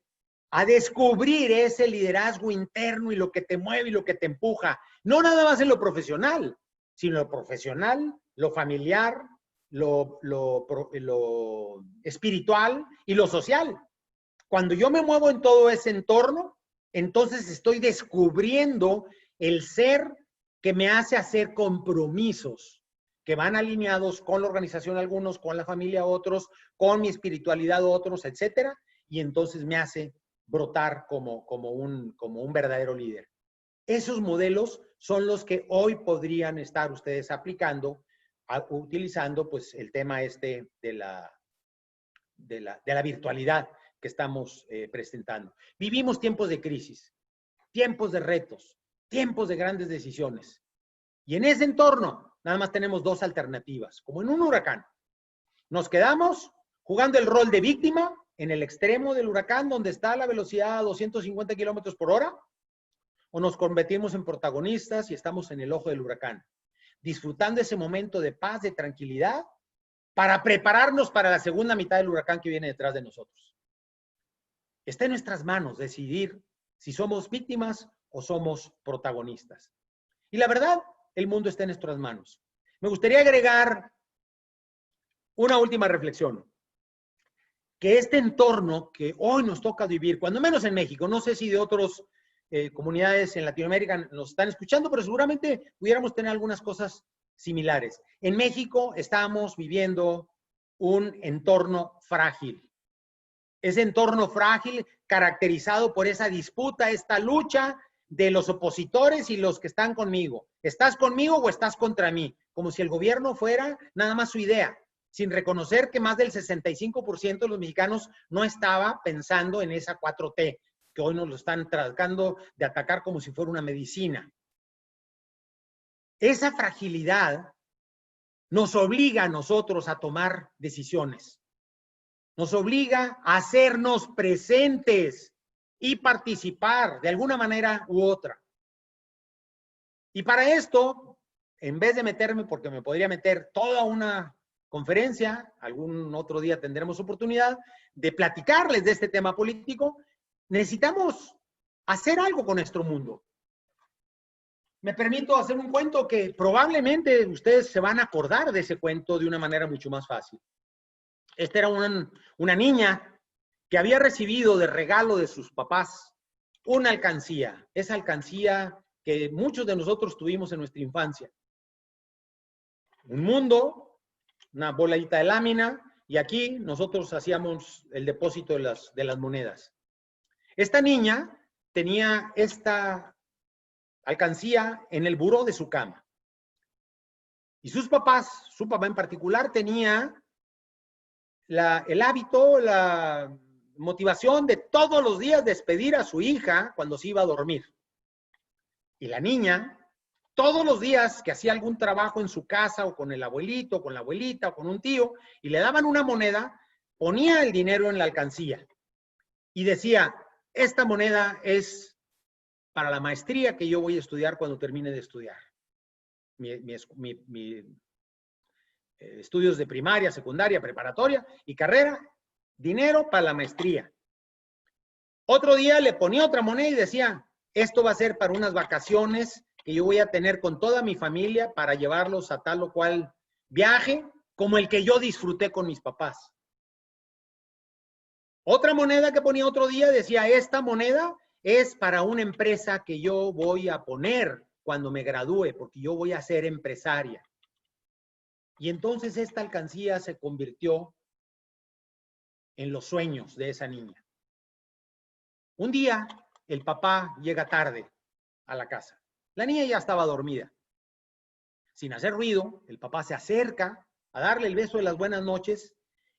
a descubrir ese liderazgo interno y lo que te mueve y lo que te empuja, no nada más en lo profesional, sino lo profesional, lo familiar, lo espiritual y lo social. Cuando yo me muevo en todo ese entorno, entonces estoy descubriendo el ser que me hace hacer compromisos, que van alineados con la organización algunos, con la familia otros, con mi espiritualidad otros, etcétera, y entonces me hace brotar como un verdadero líder. Esos modelos son los que hoy podrían estar ustedes aplicando, utilizando pues el tema de la virtualidad que estamos presentando. Vivimos tiempos de crisis, tiempos de retos, tiempos de grandes decisiones. Y en ese entorno, nada más tenemos dos alternativas, como en un huracán. Nos quedamos jugando el rol de víctima en el extremo del huracán, donde está la velocidad a 250 kilómetros por hora, o nos convertimos en protagonistas y estamos en el ojo del huracán, disfrutando ese momento de paz, de tranquilidad, para prepararnos para la segunda mitad del huracán que viene detrás de nosotros. Está en nuestras manos decidir si somos víctimas o somos protagonistas. Y la verdad, el mundo está en nuestras manos. Me gustaría agregar una última reflexión. Que este entorno que hoy nos toca vivir, cuando menos en México, no sé si de otras comunidades en Latinoamérica nos están escuchando, pero seguramente pudiéramos tener algunas cosas similares. En México estamos viviendo un entorno frágil. Ese entorno frágil caracterizado por esa disputa, esta lucha de los opositores y los que están conmigo. ¿Estás conmigo o estás contra mí? Como si el gobierno fuera nada más su idea, sin reconocer que más del 65% de los mexicanos no estaba pensando en esa 4T, que hoy nos lo están tratando de atacar como si fuera una medicina. Esa fragilidad nos obliga a nosotros a tomar decisiones. Nos obliga a hacernos presentes y participar de alguna manera u otra. Y para esto, en vez de meterme, porque me podría meter toda una conferencia, algún otro día tendremos oportunidad de platicarles de este tema político, necesitamos hacer algo con nuestro mundo. Me permito hacer un cuento que probablemente ustedes se van a acordar de ese cuento de una manera mucho más fácil. Esta era una niña que había recibido de regalo de sus papás una alcancía, esa alcancía que muchos de nosotros tuvimos en nuestra infancia. Un mundo, una boladita de lámina, y aquí nosotros hacíamos el depósito de las monedas. Esta niña tenía esta alcancía en el buró de su cama. Y sus papás, su papá en particular, tenía el hábito, la motivación de todos los días despedir a su hija cuando se iba a dormir. Y la niña, todos los días que hacía algún trabajo en su casa o con el abuelito, con la abuelita o con un tío, y le daban una moneda, ponía el dinero en la alcancía y decía, esta moneda es para la maestría que yo voy a estudiar cuando termine de estudiar. Estudios de primaria, secundaria, preparatoria y carrera, dinero para la maestría. Otro día le ponía otra moneda y decía, esto va a ser para unas vacaciones que yo voy a tener con toda mi familia para llevarlos a tal o cual viaje, como el que yo disfruté con mis papás. Otra moneda que ponía otro día decía, esta moneda es para una empresa que yo voy a poner cuando me gradúe, porque yo voy a ser empresaria. Y entonces esta alcancía se convirtió en los sueños de esa niña. Un día, el papá llega tarde a la casa. La niña ya estaba dormida. Sin hacer ruido, el papá se acerca a darle el beso de las buenas noches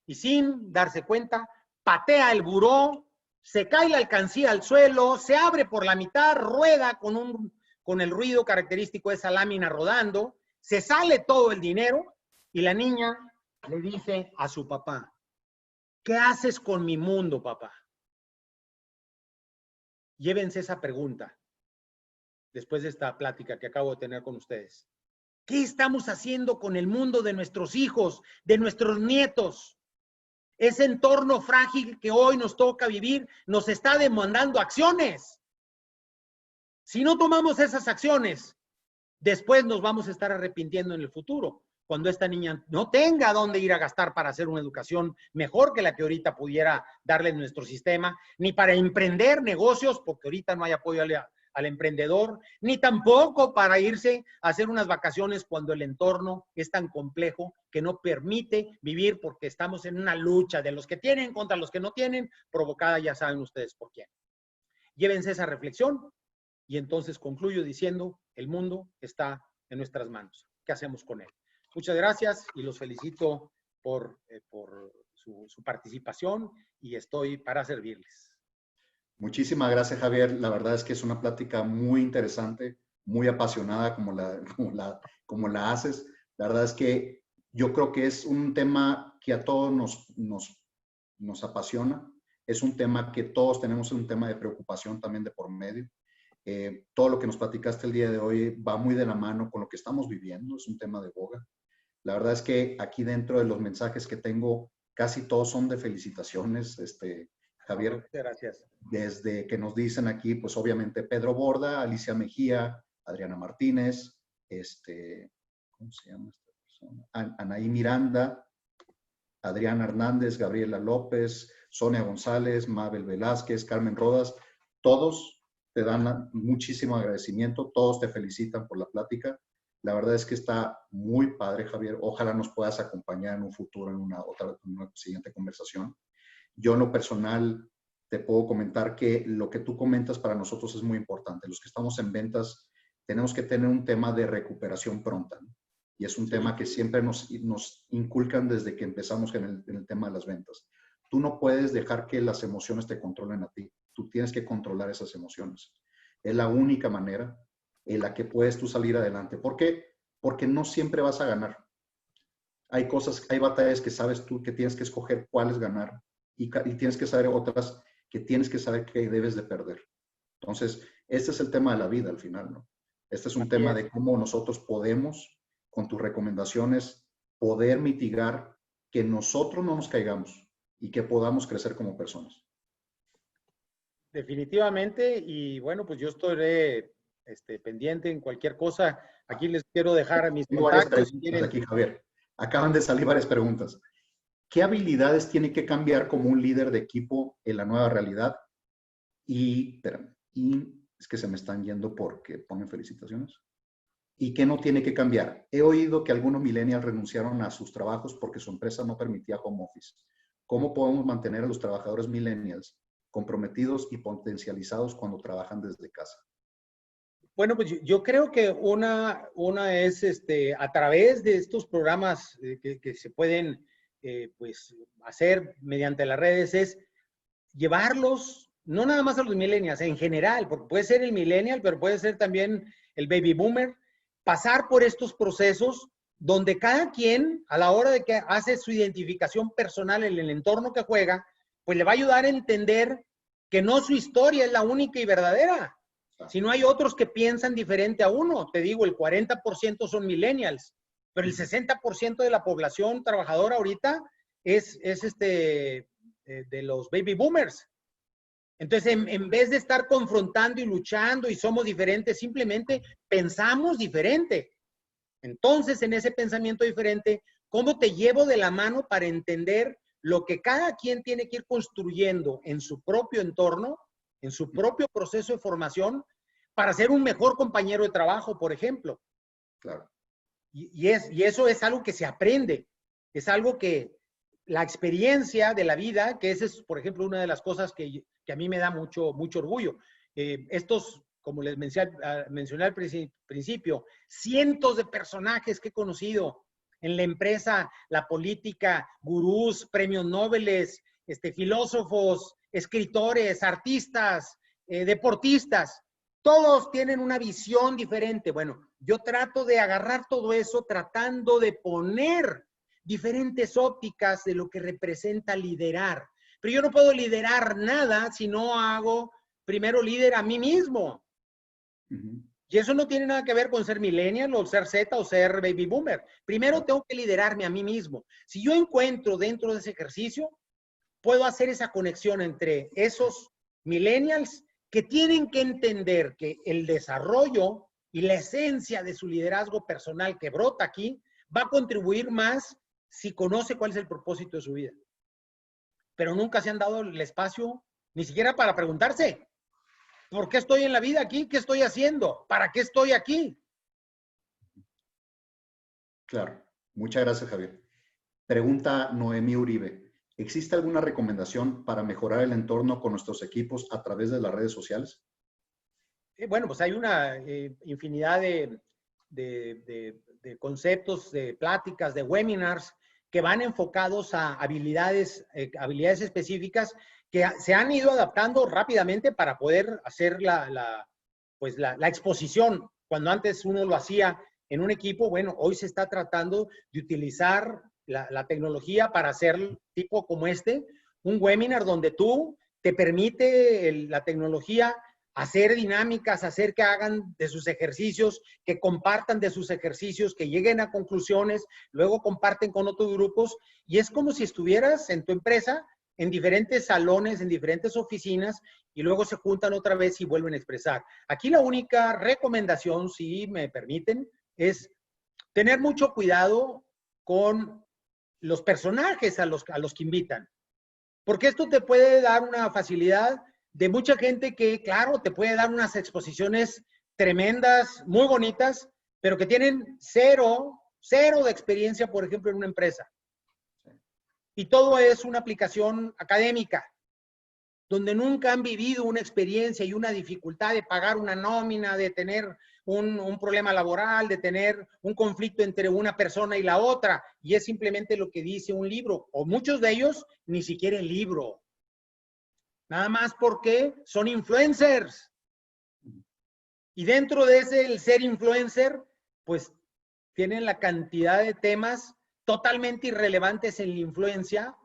y sin darse cuenta, patea el buró, se cae la alcancía al suelo, se abre por la mitad, rueda con el ruido característico de esa lámina rodando, se sale todo el dinero y la niña le dice a su papá, ¿qué haces con mi mundo, papá? Llévense esa pregunta después de esta plática que acabo de tener con ustedes. ¿Qué estamos haciendo con el mundo de nuestros hijos, de nuestros nietos? Ese entorno frágil que hoy nos toca vivir nos está demandando acciones. Si no tomamos esas acciones, después nos vamos a estar arrepintiendo en el futuro, cuando esta niña no tenga dónde ir a gastar para hacer una educación mejor que la que ahorita pudiera darle nuestro sistema, ni para emprender negocios, porque ahorita no hay apoyo al emprendedor, ni tampoco para irse a hacer unas vacaciones cuando el entorno es tan complejo que no permite vivir, porque estamos en una lucha de los que tienen contra los que no tienen, provocada, ya saben ustedes por quién. Llévense esa reflexión y entonces concluyo diciendo, el mundo está en nuestras manos. ¿Qué hacemos con él? Muchas gracias y los felicito por su participación y estoy para servirles. Muchísimas gracias, Javier. La verdad es que es una plática muy interesante, muy apasionada como la haces. La verdad es que yo creo que es un tema que a todos nos apasiona. Es un tema que todos tenemos, un tema de preocupación también de por medio. Todo lo que nos platicaste el día de hoy va muy de la mano con lo que estamos viviendo. Es un tema de boga. La verdad es que aquí dentro de los mensajes que tengo, casi todos son de felicitaciones, Javier. Muchas gracias. Desde que nos dicen aquí, pues obviamente Pedro Borda, Alicia Mejía, Adriana Martínez, ¿cómo se llama esta persona? Anaí Miranda, Adriana Hernández, Gabriela López, Sonia González, Mabel Velázquez, Carmen Rodas, todos te dan muchísimo agradecimiento, todos te felicitan por la plática. La verdad es que está muy padre, Javier. Ojalá nos puedas acompañar en un futuro, en una siguiente conversación. Yo en lo personal te puedo comentar que lo que tú comentas para nosotros es muy importante. Los que estamos en ventas tenemos que tener un tema de recuperación pronta, ¿no? Y es un tema que siempre nos inculcan desde que empezamos en el tema de las ventas. Tú no puedes dejar que las emociones te controlen a ti. Tú tienes que controlar esas emociones. Es la única manera en la que puedes tú salir adelante. ¿Por qué? Porque no siempre vas a ganar. Hay batallas que sabes tú que tienes que escoger cuáles ganar y tienes que saber otras que tienes que saber que debes de perder. Entonces, este es el tema de la vida al final, ¿no? Este es un tema de cómo nosotros podemos, con tus recomendaciones, poder mitigar que nosotros no nos caigamos y que podamos crecer como personas. Definitivamente, y bueno, pues yo estoy pendiente en cualquier cosa. Aquí les quiero dejar mis contactos. Si quieren. Aquí, Javier. Acaban de salir varias preguntas. ¿Qué habilidades tiene que cambiar como un líder de equipo en la nueva realidad? Y es que se me están yendo porque ponen felicitaciones. ¿Y qué no tiene que cambiar? He oído que algunos millennials renunciaron a sus trabajos porque su empresa no permitía home office. ¿Cómo podemos mantener a los trabajadores millennials comprometidos y potencializados cuando trabajan desde casa? Bueno, pues yo creo que una es a través de estos programas que se pueden pues hacer mediante las redes, es llevarlos, no nada más a los millennials, en general, porque puede ser el millennial, pero puede ser también el baby boomer, pasar por estos procesos donde cada quien, a la hora de que hace su identificación personal en el entorno que juega, pues le va a ayudar a entender que no su historia es la única y verdadera, sino hay otros que piensan diferente a uno. Te digo, el 40% son millennials, pero el 60% de la población trabajadora ahorita es de los baby boomers. Entonces, en vez de estar confrontando y luchando y somos diferentes, simplemente pensamos diferente. Entonces, en ese pensamiento diferente, ¿cómo te llevo de la mano para entender lo que cada quien tiene que ir construyendo en su propio entorno, en su propio proceso de formación, para ser un mejor compañero de trabajo, por ejemplo? Claro. Y eso es algo que se aprende. Es algo que la experiencia de la vida, que esa es, por ejemplo, una de las cosas que a mí me da mucho orgullo. Como les mencioné al principio, cientos de personajes que he conocido en la empresa, la política, gurús, premios Nobel, filósofos, escritores, artistas, deportistas, todos tienen una visión diferente. Bueno, yo trato de agarrar todo eso tratando de poner diferentes ópticas de lo que representa liderar. Pero yo no puedo liderar nada si no hago primero líder a mí mismo. Y eso no tiene nada que ver con ser millennial o ser Z o ser baby boomer. Primero tengo que liderarme a mí mismo. Si yo encuentro dentro de ese ejercicio, puedo hacer esa conexión entre esos millennials que tienen que entender que el desarrollo y la esencia de su liderazgo personal que brota aquí va a contribuir más si conoce cuál es el propósito de su vida. Pero nunca se han dado el espacio, ni siquiera para preguntarse. ¿por qué estoy en la vida aquí? ¿Qué estoy haciendo? ¿Para qué estoy aquí? Claro. Muchas gracias, Javier. Pregunta Noemí Uribe. ¿Existe alguna recomendación para mejorar el entorno con nuestros equipos a través de las redes sociales? Bueno, pues hay una infinidad de conceptos, de pláticas, de webinars que van enfocados a habilidades específicas que se han ido adaptando rápidamente para poder hacer la exposición. Cuando antes uno lo hacía en un equipo, bueno, hoy se está tratando de utilizar la tecnología para hacer tipo como un webinar donde tú te permite la tecnología hacer dinámicas, hacer que hagan de sus ejercicios, que compartan de sus ejercicios, que lleguen a conclusiones, luego comparten con otros grupos y es como si estuvieras en tu empresa en diferentes salones, en diferentes oficinas y luego se juntan otra vez y vuelven a expresar. Aquí la única recomendación, si me permiten, es tener mucho cuidado con los personajes a los que invitan, porque esto te puede dar una facilidad de mucha gente que, claro, te puede dar unas exposiciones tremendas, muy bonitas, pero que tienen cero de experiencia, por ejemplo, en una empresa. Y todo es una aplicación académica, donde nunca han vivido una experiencia y una dificultad de pagar una nómina, de tener un problema laboral, de tener un conflicto entre una persona y la otra. Y es simplemente lo que dice un libro, o muchos de ellos ni siquiera el libro. Nada más porque son influencers. Y dentro de ese, el ser influencer, pues tienen la cantidad de temas totalmente irrelevantes en la influencia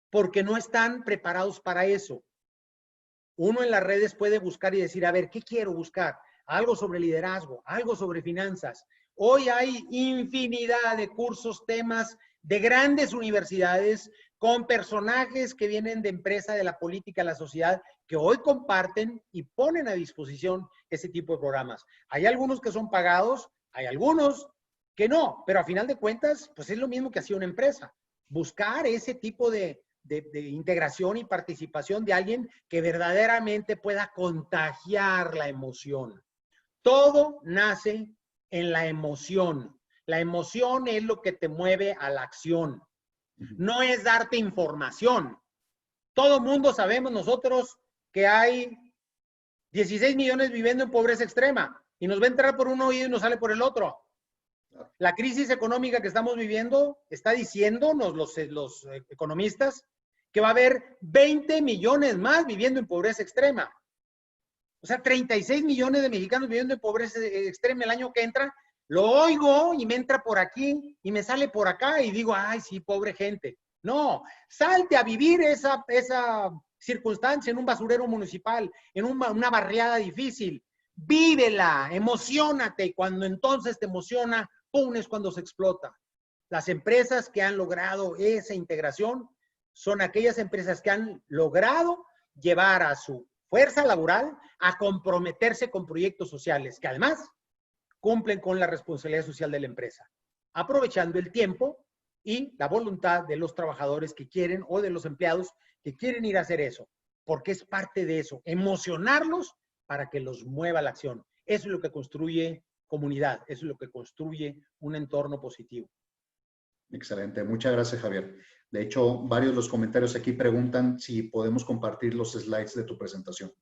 porque no están preparados para eso. Uno en las redes puede buscar y decir, a ver, ¿qué quiero buscar? Algo sobre liderazgo, algo sobre finanzas. Hoy hay infinidad de cursos, temas de grandes universidades con personajes que vienen de empresa, de la política, de la sociedad, que hoy comparten y ponen a disposición ese tipo de programas. Hay algunos que son pagados, hay algunos que no, pero a final de cuentas, pues es lo mismo que hacía una empresa. Buscar ese tipo de integración y participación de alguien que verdaderamente pueda contagiar la emoción. Todo nace en la emoción. La emoción es lo que te mueve a la acción. No es darte información. Todo mundo sabemos nosotros que hay 16 millones viviendo en pobreza extrema y nos va a entrar por un oído y nos sale por el otro. La crisis económica que estamos viviendo está diciéndonos los economistas que va a haber 20 millones más viviendo en pobreza extrema. O sea, 36 millones de mexicanos viviendo en pobreza extrema el año que entra. Lo oigo y me entra por aquí y me sale por acá y digo, ay, sí, pobre gente. No, salte a vivir esa circunstancia en un basurero municipal, en una barriada difícil. Vívela, emocionate y cuando entonces te emociona, ¡pum!, es cuando se explota. Las empresas que han logrado esa integración son aquellas empresas que han logrado llevar a su fuerza laboral a comprometerse con proyectos sociales que además cumplen con la responsabilidad social de la empresa, aprovechando el tiempo y la voluntad de los trabajadores que quieren o de los empleados que quieren ir a hacer eso, porque es parte de eso, emocionarlos para que los mueva la acción. Eso es lo que construye comunidad, eso es lo que construye un entorno positivo. Excelente, muchas gracias, Javier. De hecho, varios de los comentarios aquí preguntan si podemos compartir los slides de tu presentación.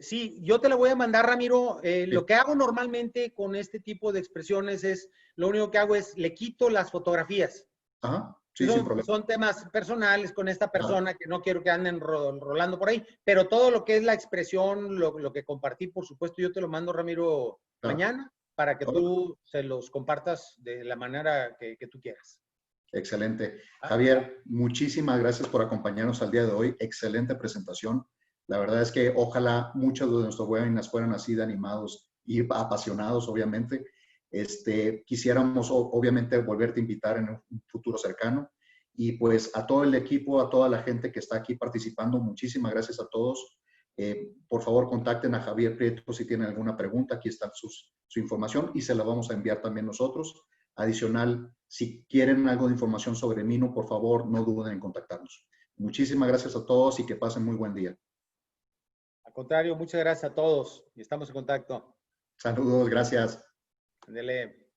Sí, yo te la voy a mandar, Ramiro. Sí. Lo que hago normalmente con este tipo de expresiones es, lo único que hago es, le quito las fotografías. Ajá, sí, sin problema. Son temas personales con esta persona que no quiero que anden rolando por ahí, pero todo lo que es la expresión, lo que compartí, por supuesto, yo te lo mando, Ramiro, mañana, para que tú se los compartas de la manera que tú quieras. Excelente. Javier, muchísimas gracias por acompañarnos al día de hoy. Excelente presentación. La verdad es que ojalá muchos de nuestros webinars fueran así de animados y apasionados, obviamente. Quisiéramos, obviamente, volverte a invitar en un futuro cercano. Y pues a todo el equipo, a toda la gente que está aquí participando, muchísimas gracias a todos. Por favor, contacten a Javier Prieto si tienen alguna pregunta. Aquí está su información y se la vamos a enviar también nosotros. Adicional, si quieren algo de información sobre Minu, por favor, no duden en contactarnos. Muchísimas gracias a todos y que pasen muy buen día. Al contrario, muchas gracias a todos y estamos en contacto. Saludos, gracias. Ándele.